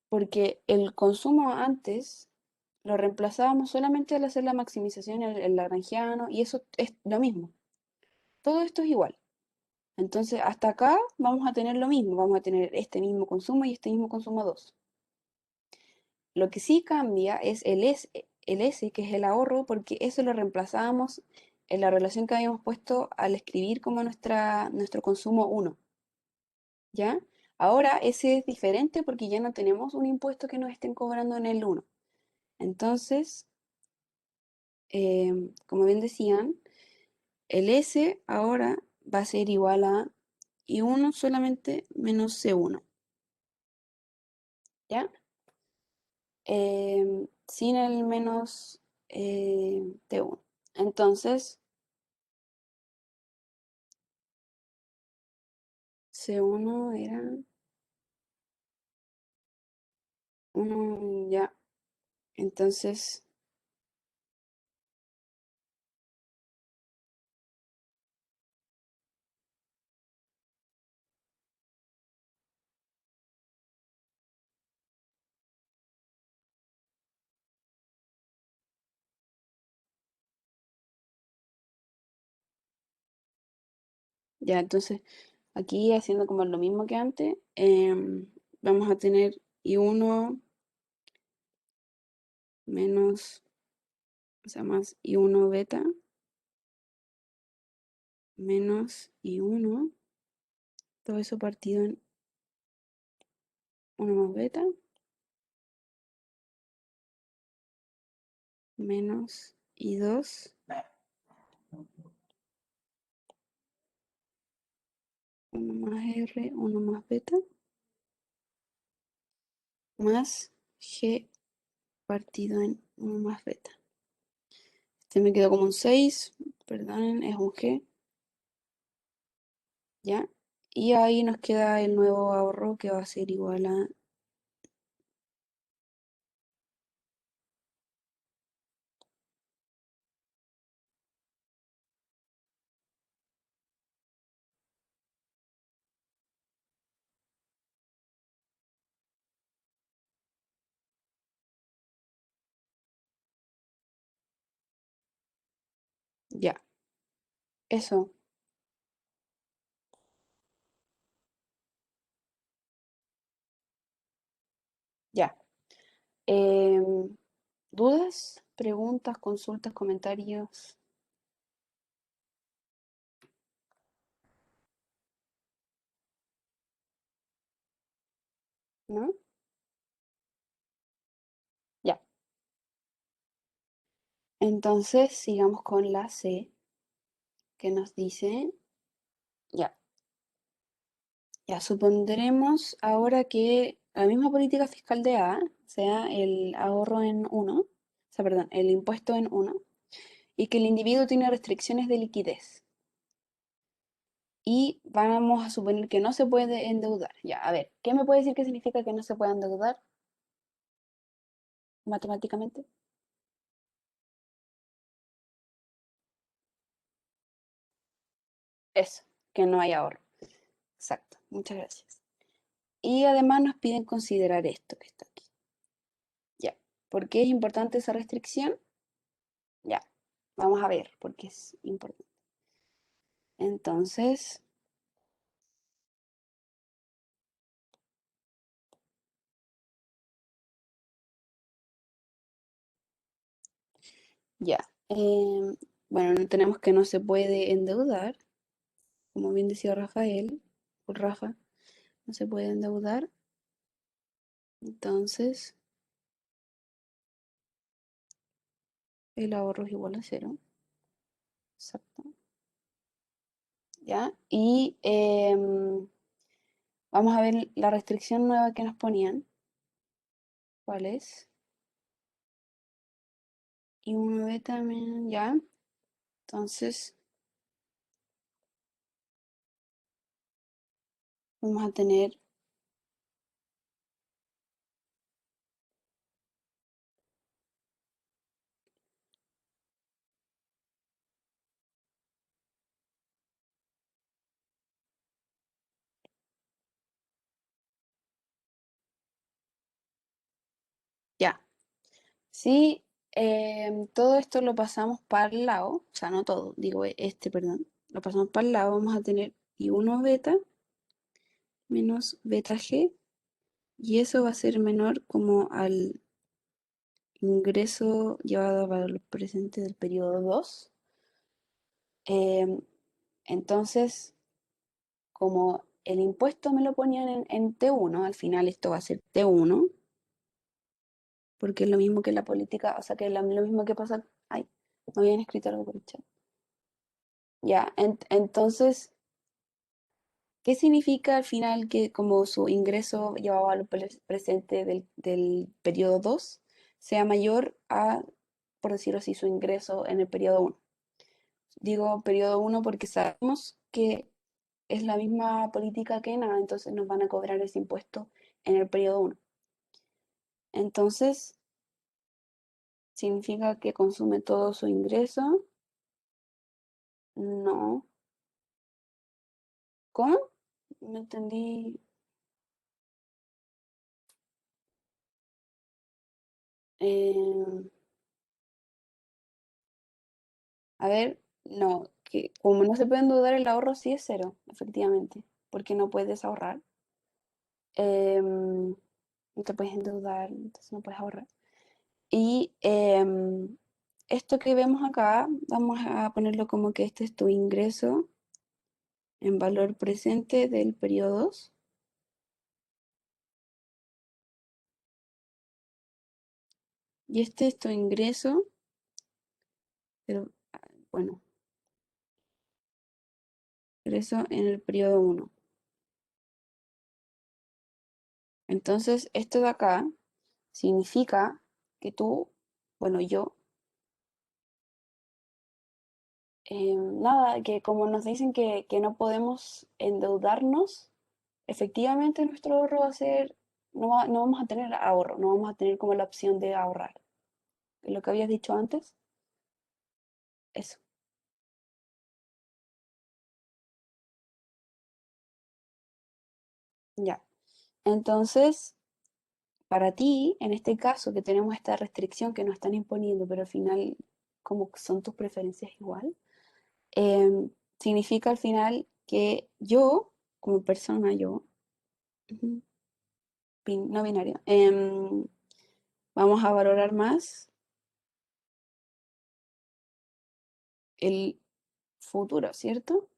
Porque el consumo antes lo reemplazábamos solamente al hacer la maximización en el lagrangiano y eso es lo mismo. Todo esto es igual. Entonces, hasta acá vamos a tener lo mismo, vamos a tener este mismo consumo y este mismo consumo 2. Lo que sí cambia es el S, que es el ahorro, porque eso lo reemplazábamos en la relación que habíamos puesto al escribir como nuestro consumo 1. ¿Ya? Ahora ese es diferente porque ya no tenemos un impuesto que nos estén cobrando en el 1. Entonces, como bien decían, el S ahora va a ser igual a I1 solamente menos C1, ¿ya? Sin el menos T1. Entonces, C1 era 1, ya. Entonces, ya, entonces aquí haciendo como lo mismo que antes, vamos a tener I1 menos, o sea, más I1 beta menos I1, todo eso partido en 1 más beta menos I2, 1 más R, 1 más beta, más G partido en 1 más beta. Este me quedó como un 6, perdonen, es un G, ¿ya? Y ahí nos queda el nuevo ahorro que va a ser igual a, ya, eso, ya. Em, ¿Dudas, preguntas, consultas, comentarios? ¿No? Ya. Entonces sigamos con la C, que nos dice, ya, ya supondremos ahora que la misma política fiscal de A sea el ahorro en uno, o sea, perdón, el impuesto en uno, y que el individuo tiene restricciones de liquidez. Y vamos a suponer que no se puede endeudar. Ya, a ver, ¿qué me puede decir qué significa que no se pueda endeudar matemáticamente? Eso, que no hay ahorro. Exacto, muchas gracias. Y además nos piden considerar esto que está aquí. Ya, ¿por qué es importante esa restricción? Ya, vamos a ver por qué es importante. Entonces, ya. Bueno, tenemos que no se puede endeudar, como bien decía Rafael, o Rafa, no se puede endeudar. Entonces, el ahorro es igual a cero. Exacto. ¿Ya? Y vamos a ver la restricción nueva que nos ponían. ¿Cuál es? Y uno b también, ¿ya? Entonces, vamos a tener, ya. Si todo esto lo pasamos para el lado, o sea, no todo, digo este, perdón, lo pasamos para el lado, vamos a tener I1 beta menos beta G, y eso va a ser menor como al ingreso llevado a valor presente del periodo 2. Em, entonces, como el impuesto me lo ponían en T1, al final esto va a ser T1, porque es lo mismo que la política, o sea, que es lo mismo que pasa, ay, Me habían escrito algo por el chat. Ya, entonces, ¿qué significa al final que como su ingreso llevado al presente del periodo 2 sea mayor a, por decirlo así, su ingreso en el periodo uno? Digo periodo uno porque sabemos que es la misma política que nada, entonces nos van a cobrar ese impuesto en el periodo uno. Entonces, ¿significa que consume todo su ingreso? No. ¿Cómo? No entendí. Eh, a ver, no, que como no se puede endeudar el ahorro sí es cero, efectivamente, porque no puedes ahorrar. No te puedes endeudar, entonces no puedes ahorrar. Y esto que vemos acá, vamos a ponerlo como que este es tu ingreso en valor presente del periodo 2. Y este es tu ingreso, pero bueno, ingreso en el periodo 1. Entonces, esto de acá significa que tú, bueno, yo, nada, que como nos dicen que no podemos endeudarnos, efectivamente nuestro ahorro va a ser, no vamos a tener ahorro, no vamos a tener como la opción de ahorrar. Lo que habías dicho antes, eso, ya. Entonces, para ti, en este caso, que tenemos esta restricción que nos están imponiendo, pero al final, como son tus preferencias igual, significa al final que yo, como persona, yo, ujú, no binario, vamos a valorar más el futuro, ¿cierto?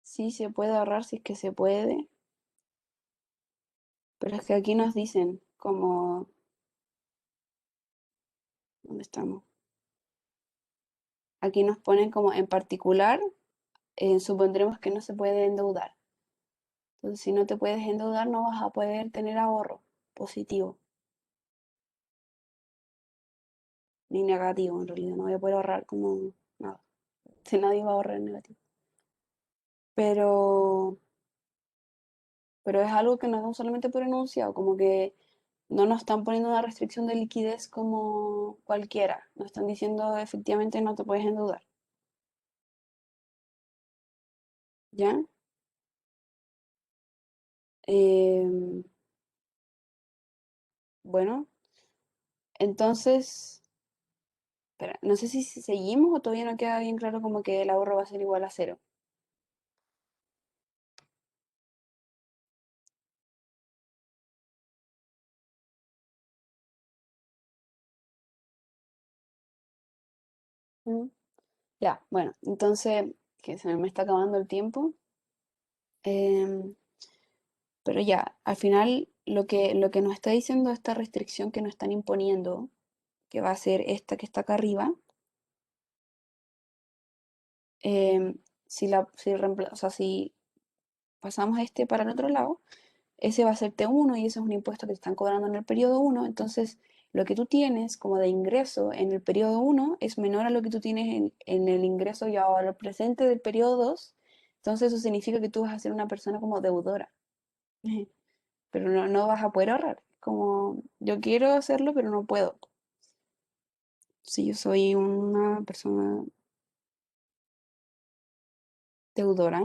Sí, se puede ahorrar si es que se puede, pero es que aquí nos dicen como, ¿dónde estamos? Aquí nos ponen como en particular, supondremos que no se puede endeudar. Entonces, si no te puedes endeudar, no vas a poder tener ahorro positivo ni negativo, en realidad. No voy a poder ahorrar como nada. Si nadie va a ahorrar en negativo. Pero, pero es algo que nos dan solamente por enunciado, como que no nos están poniendo una restricción de liquidez como cualquiera. Nos están diciendo efectivamente no te puedes endeudar. ¿Ya? Em, bueno, entonces, espera, no sé si seguimos o todavía no queda bien claro como que el ahorro va a ser igual a cero. ¿Mm? Ya, bueno, entonces, que se me está acabando el tiempo. em, pero ya, al final lo que nos está diciendo esta restricción que nos están imponiendo, que va a ser esta que está acá arriba, o sea, si pasamos este para el otro lado, ese va a ser T1 y ese es un impuesto que te están cobrando en el periodo uno. Entonces lo que tú tienes como de ingreso en el periodo uno es menor a lo que tú tienes en el ingreso ya ahora presente del periodo 2. Entonces eso significa que tú vas a ser una persona como deudora, pero no vas a poder ahorrar. Como yo quiero hacerlo, pero no puedo. Si yo soy una persona deudora,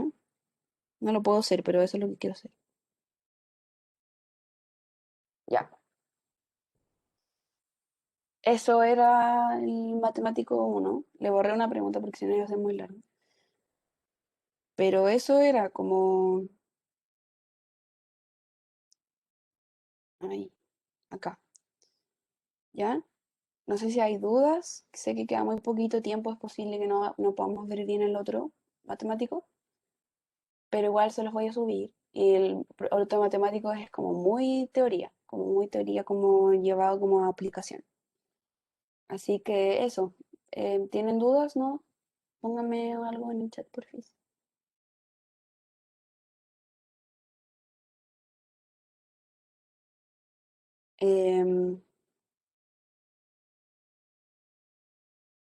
no lo puedo ser, pero eso es lo que quiero hacer. Ya. Eso era el matemático uno. Le borré una pregunta porque si no iba a ser muy largo. Pero eso era como... Ahí, acá. ¿Ya? No sé si hay dudas, sé que queda muy poquito tiempo, es posible que no podamos ver bien el otro matemático, pero igual se los voy a subir. Y el otro matemático es como muy teoría, como llevado como a aplicación. Así que eso, ¿tienen dudas? ¿No? Pónganme algo en el chat, por favor. Em,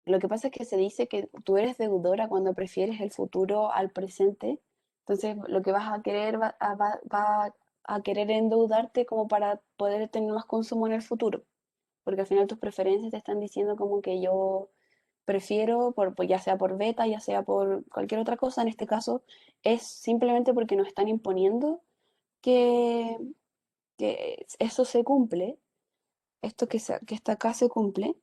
lo que pasa es que se dice que tú eres deudora cuando prefieres el futuro al presente. Entonces, lo que vas a querer va a querer endeudarte como para poder tener más consumo en el futuro. Porque al final tus preferencias te están diciendo como que yo prefiero, pues ya sea por beta, ya sea por cualquier otra cosa, en este caso es simplemente porque nos están imponiendo que, que eso se cumple, esto que está acá se cumple.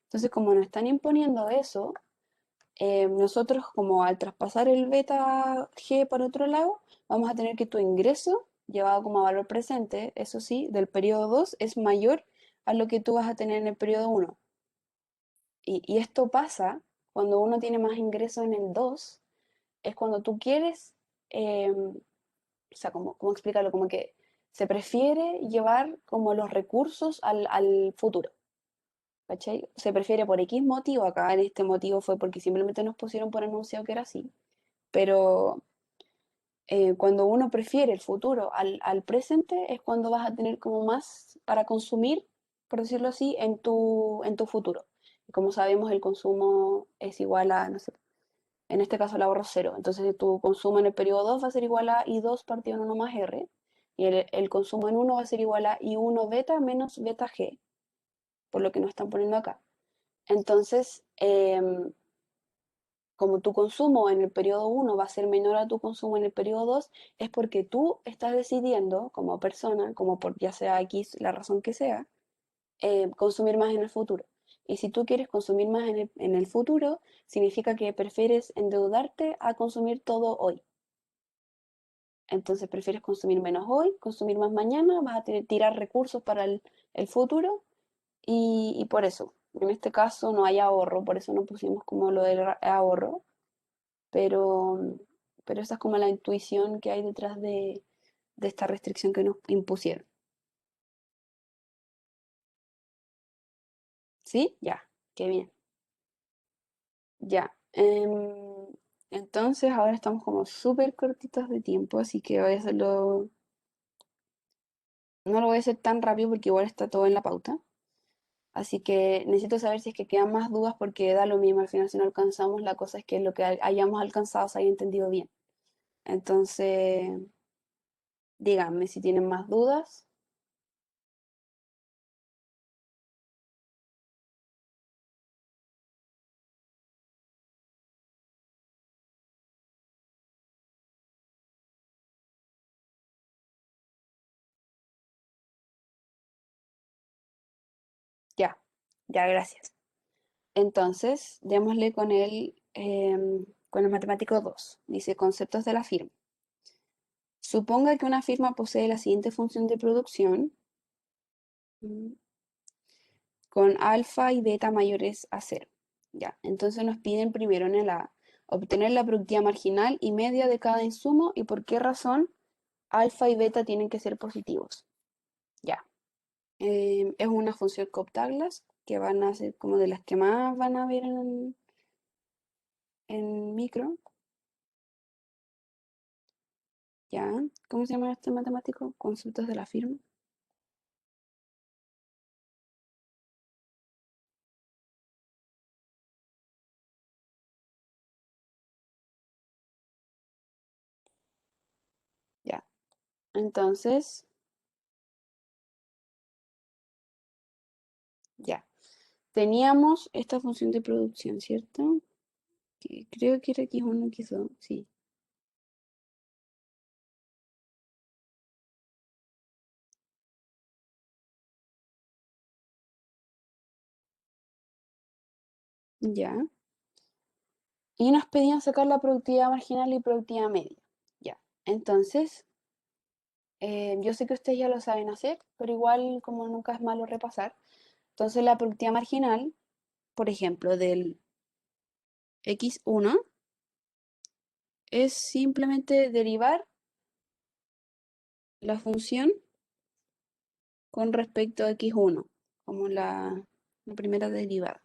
Entonces, como nos están imponiendo eso, nosotros como al traspasar el beta G por otro lado, vamos a tener que tu ingreso, llevado como a valor presente, eso sí, del periodo 2 es mayor a lo que tú vas a tener en el periodo 1. Y esto pasa cuando uno tiene más ingreso en el 2, es cuando tú quieres, o sea, ¿cómo explicarlo? Como que se prefiere llevar como los recursos al futuro. ¿Cachai? Se prefiere por X motivo, acá en este motivo fue porque simplemente nos pusieron por anunciado que era así, pero cuando uno prefiere el futuro al presente es cuando vas a tener como más para consumir, por decirlo así, en tu futuro. Y como sabemos, el consumo es igual a, no sé, en este caso el ahorro cero. Entonces tu consumo en el periodo 2 va a ser igual a I2 partido en 1 más R, y el consumo en uno va a ser igual a I1 beta menos beta G, por lo que nos están poniendo acá. Entonces, como tu consumo en el periodo 1 va a ser menor a tu consumo en el periodo 2, es porque tú estás decidiendo como persona, como por ya sea X la razón que sea, consumir más en el futuro. Y si tú quieres consumir más en el futuro, significa que prefieres endeudarte a consumir todo hoy. Entonces prefieres consumir menos hoy, consumir más mañana, vas a tirar recursos para el futuro y por eso. En este caso no hay ahorro, por eso no pusimos como lo del ahorro, pero, pero esa es como la intuición que hay detrás de esta restricción que nos impusieron. ¿Sí? Ya, qué bien. Ya. Entonces ahora estamos como súper cortitos de tiempo, así que voy a hacerlo, no lo voy a hacer tan rápido porque igual está todo en la pauta. Así que necesito saber si es que quedan más dudas porque da lo mismo, al final si no alcanzamos, la cosa es que lo que hayamos alcanzado se haya entendido bien. Entonces, díganme si tienen más dudas. Ya, ya, gracias. Entonces, démosle con el matemático 2. Dice conceptos de la firma. Suponga que una firma posee la siguiente función de producción mm, con alfa y beta mayores a cero. Ya, entonces nos piden primero en el A obtener la productividad marginal y media de cada insumo y por qué razón alfa y beta tienen que ser positivos. Ya, es una función Cobb-Douglas que van a ser como de las que más van a ver en micro. ¿Ya? ¿Cómo se llama este matemático? Conceptos de la firma. Ya. Entonces, ya. Teníamos esta función de producción, ¿cierto? Que creo que era X1, X2, sí. Ya. Y nos pedían sacar la productividad marginal y productividad media. Ya. Entonces, Yo sé que ustedes ya lo saben hacer, pero igual como nunca es malo repasar. Entonces la productividad marginal, por ejemplo, del x1 es simplemente derivar la función con respecto a x1, como la primera derivada.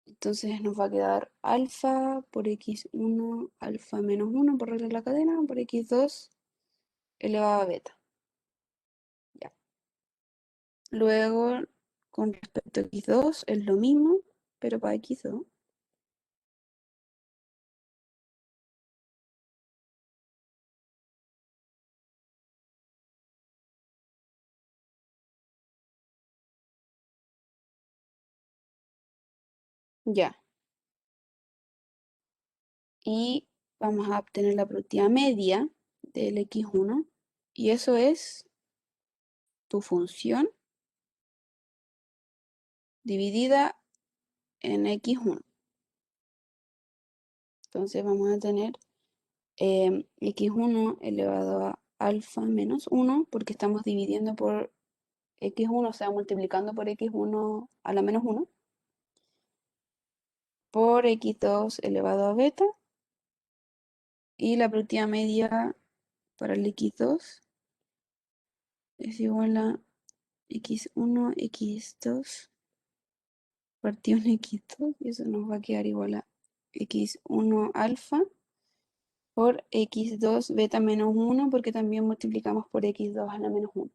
Entonces nos va a quedar alfa por x1, alfa menos 1 por regla de la cadena, por x2 elevado a beta. Ya. Luego, con respecto a x2 es lo mismo, pero para x2. Ya. Y vamos a obtener la productividad media del x1. Y eso es tu función dividida en x1. Entonces vamos a tener x1 elevado a alfa menos 1, porque estamos dividiendo por x1, o sea, multiplicando por x1 a la menos 1, por x2 elevado a beta, y la productividad media para el x2 es igual a x1, x2 partido en x2, y eso nos va a quedar igual a x1 alfa por x2 beta menos 1, porque también multiplicamos por x2 a la menos 1.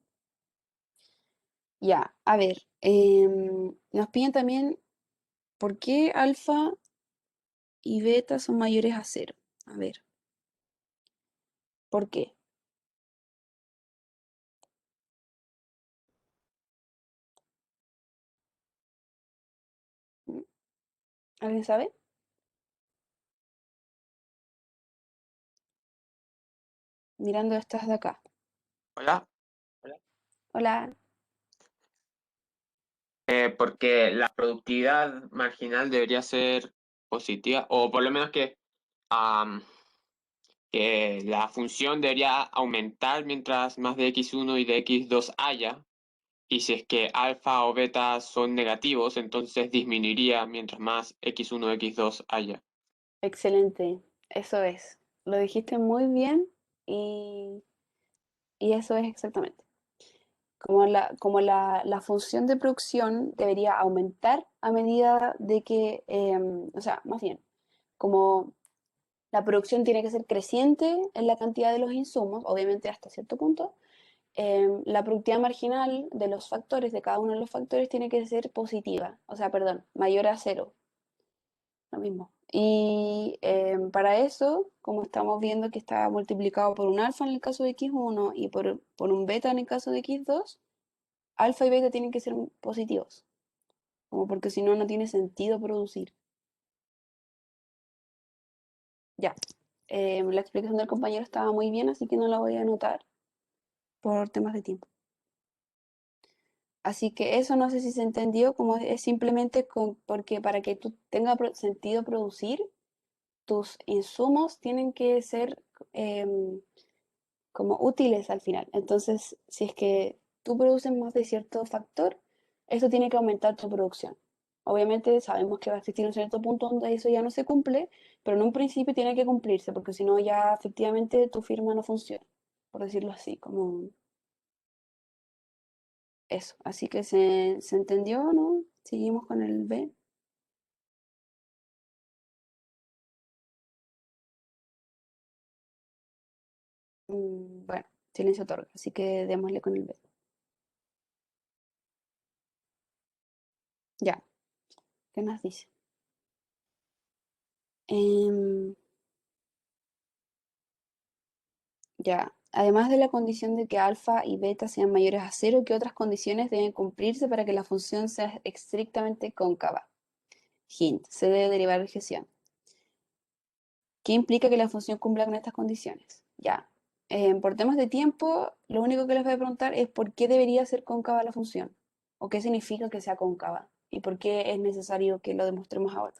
Ya, a ver, nos piden también por qué alfa y beta son mayores a 0. A ver, ¿por qué? ¿Mm? ¿Alguien sabe? Mirando estas de acá. Hola. Hola. Porque la productividad marginal debería ser positiva, o por lo menos am, que la función debería aumentar mientras más de x1 y de x2 haya, y si es que alfa o beta son negativos, entonces disminuiría mientras más x1 o x2 haya. Excelente, eso es. Lo dijiste muy bien y, y eso es exactamente. Como la función de producción debería aumentar a medida de que, o sea, más bien, como la producción tiene que ser creciente en la cantidad de los insumos, obviamente hasta cierto punto, la productividad marginal de los factores, de cada uno de los factores, tiene que ser positiva, o sea, perdón, mayor a cero, lo mismo. Y para eso, como estamos viendo que está multiplicado por un alfa en el caso de x1 y por un beta en el caso de x2, alfa y beta tienen que ser positivos, como porque si no, no tiene sentido producir. Ya, la explicación del compañero estaba muy bien, así que no la voy a anotar por temas de tiempo. Así que eso no sé si se entendió, como es simplemente porque para que tú tenga sentido producir, tus insumos tienen que ser como útiles al final. Entonces, si es que tú produces más de cierto factor, eso tiene que aumentar tu producción. Obviamente sabemos que va a existir un cierto punto donde eso ya no se cumple, pero en un principio tiene que cumplirse, porque si no ya efectivamente tu firma no funciona, por decirlo así, como eso. Así que se entendió, ¿no? Seguimos con el B. Bueno, silencio otorga, así que démosle con el B. Ya, ¿qué nos dice? Em, ya, además de la condición de que alfa y beta sean mayores a cero, ¿qué otras condiciones deben cumplirse para que la función sea estrictamente cóncava? Hint, se debe derivar de gestión. ¿Qué implica que la función cumpla con estas condiciones? Ya, por temas de tiempo, lo único que les voy a preguntar es por qué debería ser cóncava la función, o qué significa que sea cóncava, y por qué es necesario que lo demostremos ahora.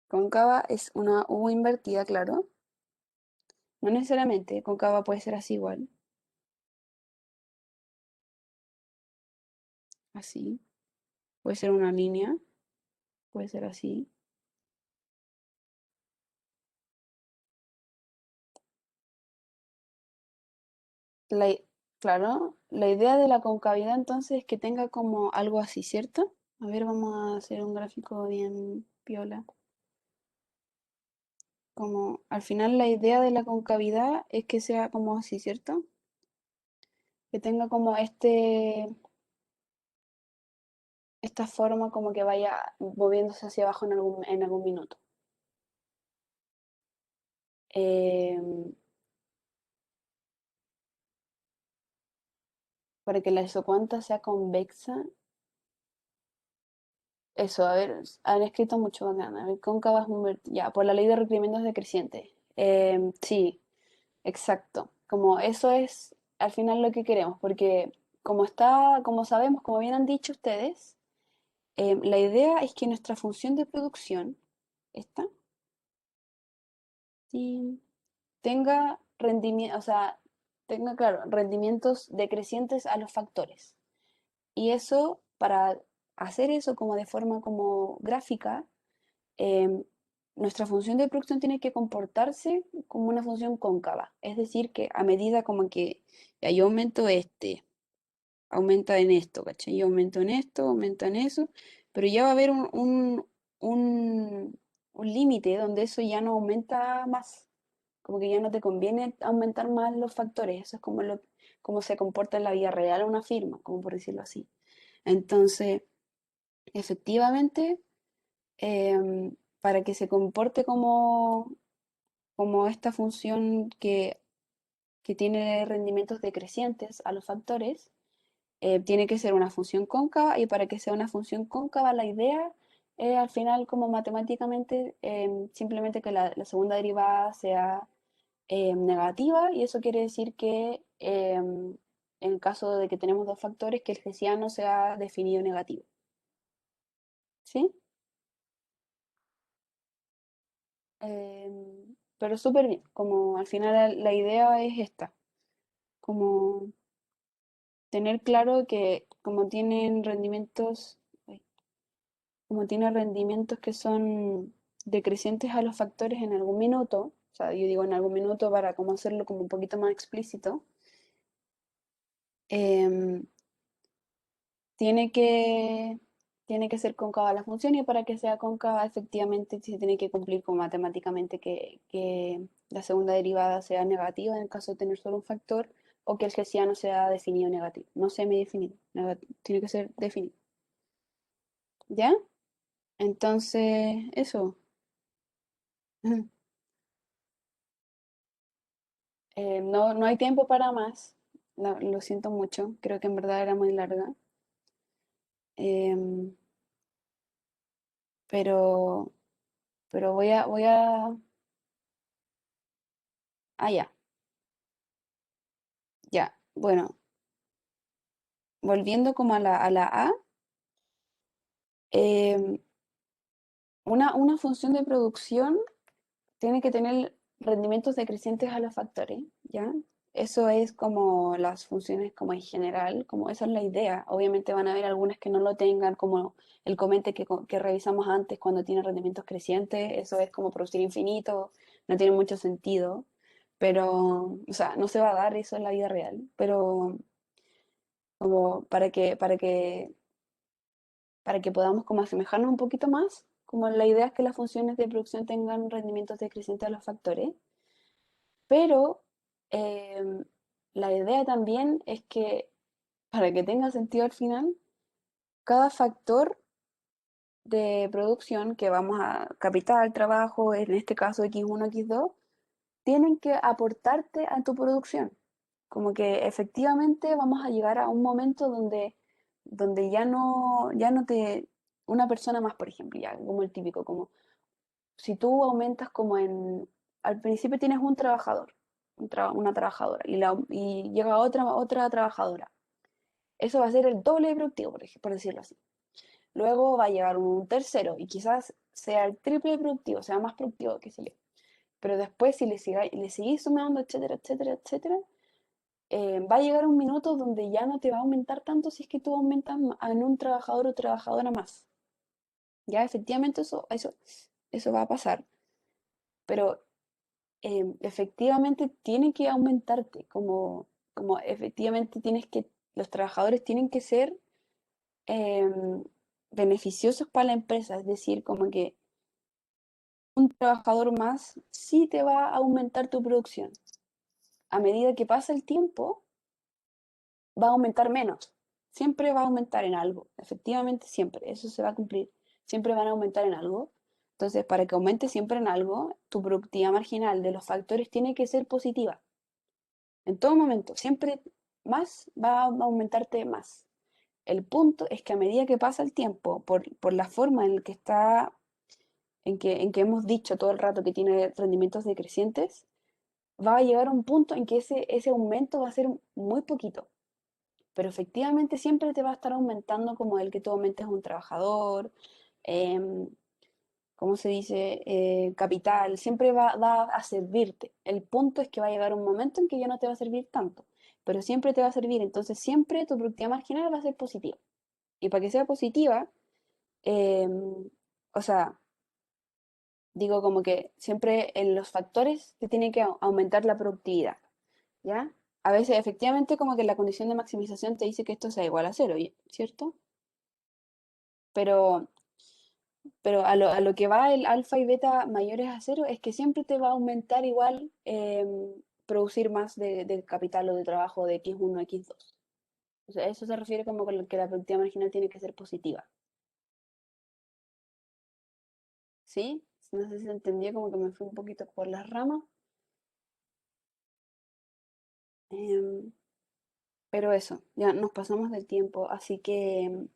Cóncava es una U invertida, claro. No necesariamente, cóncava puede ser así igual. Así. Puede ser una línea, puede ser así. La i- claro, la idea de la concavidad entonces es que tenga como algo así, ¿cierto? A ver, vamos a hacer un gráfico bien piola. Como al final la idea de la concavidad es que sea como así, ¿cierto? Que tenga como esta forma como que vaya moviéndose hacia abajo en algún minuto. Em, para que la isocuanta sea convexa. Eso, a ver, han escrito mucho bacán. A ver, cóncavas, ya, por la ley de requerimientos decrecientes. Sí, exacto. Como eso es al final lo que queremos, porque como sabemos, como bien han dicho ustedes, la idea es que nuestra función de producción, esta, sí, tenga rendimiento, o sea, tenga, claro, rendimientos decrecientes a los factores. Y eso, para hacer eso como de forma como gráfica, em, nuestra función de producción tiene que comportarse como una función cóncava. Es decir, que a medida como que ya yo aumento aumenta en esto, ¿cachai? Yo aumento en esto, aumento en eso, pero ya va a haber un límite donde eso ya no aumenta más. Como que ya no te conviene aumentar más los factores. Eso es como se comporta en la vida real una firma, como por decirlo así. Entonces, efectivamente, para que se comporte como esta función que tiene rendimientos decrecientes a los factores, tiene que ser una función cóncava y para que sea una función cóncava la idea es al final como matemáticamente simplemente que la segunda derivada sea negativa y eso quiere decir que en el caso de que tenemos dos factores que el hessiano sea definido negativo. ¿Sí? Pero súper bien, como al final la idea es esta, como tener claro que ay, como tiene rendimientos que son decrecientes a los factores en algún minuto, o sea, yo digo en algún minuto para como hacerlo como un poquito más explícito, em, tiene que, tiene que ser cóncava la función y para que sea cóncava efectivamente se tiene que cumplir con matemáticamente que la segunda derivada sea negativa en el caso de tener solo un factor o que el hessiano sea definido negativo. No semi-definido, tiene que ser definido. ¿Ya? Entonces, eso. No, no hay tiempo para más. Lo siento mucho. Creo que en verdad era muy larga. Em, pero, pero ah, ya, ya. Bueno, volviendo como a la A, em, una función de producción tiene que tener rendimientos decrecientes a los factores, ¿ya? Eso es como las funciones como en general, como esa es la idea. Obviamente van a haber algunas que no lo tengan, como el comente que revisamos antes cuando tiene rendimientos crecientes, eso es como producir infinito, no tiene mucho sentido, pero, o sea, no se va a dar eso en la vida real, pero como para que podamos como asemejarnos un poquito más, como la idea es que las funciones de producción tengan rendimientos decrecientes a los factores, pero la idea también es que para que tenga sentido al final, cada factor de producción que vamos a capital, trabajo, en este caso X1, X2, tienen que aportarte a tu producción. Como que efectivamente vamos a llegar a un momento donde ya no te, una persona más, por ejemplo, ya como el típico, como si tú aumentas al principio tienes un trabajador, una trabajadora, y llega otra trabajadora. Eso va a ser el doble de productivo, por decirlo así. Luego va a llegar un tercero y quizás sea el triple de productivo, sea más productivo que se le. Pero después, si le seguís sumando, etcétera, etcétera, etcétera, va a llegar un minuto donde ya no te va a aumentar tanto si es que tú aumentas en un trabajador o trabajadora más. Ya, efectivamente, eso va a pasar. Pero efectivamente tiene que aumentarte, como efectivamente los trabajadores tienen que ser em, beneficiosos para la empresa, es decir, como que un trabajador más sí te va a aumentar tu producción. A medida que pasa el tiempo, va a aumentar menos. Siempre va a aumentar en algo, efectivamente siempre, eso se va a cumplir. Siempre van a aumentar en algo. Entonces, para que aumente siempre en algo, tu productividad marginal de los factores tiene que ser positiva. En todo momento, siempre más va a aumentarte más. El punto es que a medida que pasa el tiempo, por la forma en que está, en que hemos dicho todo el rato que tiene rendimientos decrecientes, va a llegar a un punto en que ese aumento va a ser muy poquito. Pero efectivamente siempre te va a estar aumentando como el que tú aumentes un trabajador, em, ¿cómo se dice? Capital, siempre va a servirte. El punto es que va a llegar un momento en que ya no te va a servir tanto, pero siempre te va a servir. Entonces siempre tu productividad marginal va a ser positiva. Y para que sea positiva, em, o sea, digo como que siempre en los factores te tiene que aumentar la productividad, ¿ya? A veces efectivamente como que la condición de maximización te dice que esto sea igual a cero, ¿cierto? Pero, pero a lo que va el alfa y beta mayores a cero es que siempre te va a aumentar igual producir más de capital o de trabajo de X1 a X2. O sea, eso se refiere como con lo que la productividad marginal tiene que ser positiva. ¿Sí? No sé si se entendió, como que me fui un poquito por las ramas. Em, pero eso, ya nos pasamos del tiempo, así que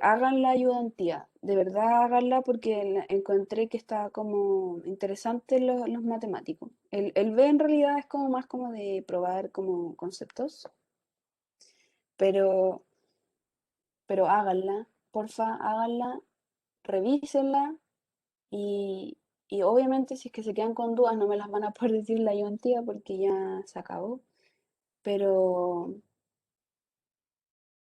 hagan la ayudantía, de verdad háganla porque encontré que está como interesante los matemáticos. El B en realidad es como más como de probar como conceptos, pero, pero háganla, porfa, háganla, revísenla y obviamente si es que se quedan con dudas no me las van a poder decir la ayudantía porque ya se acabó, pero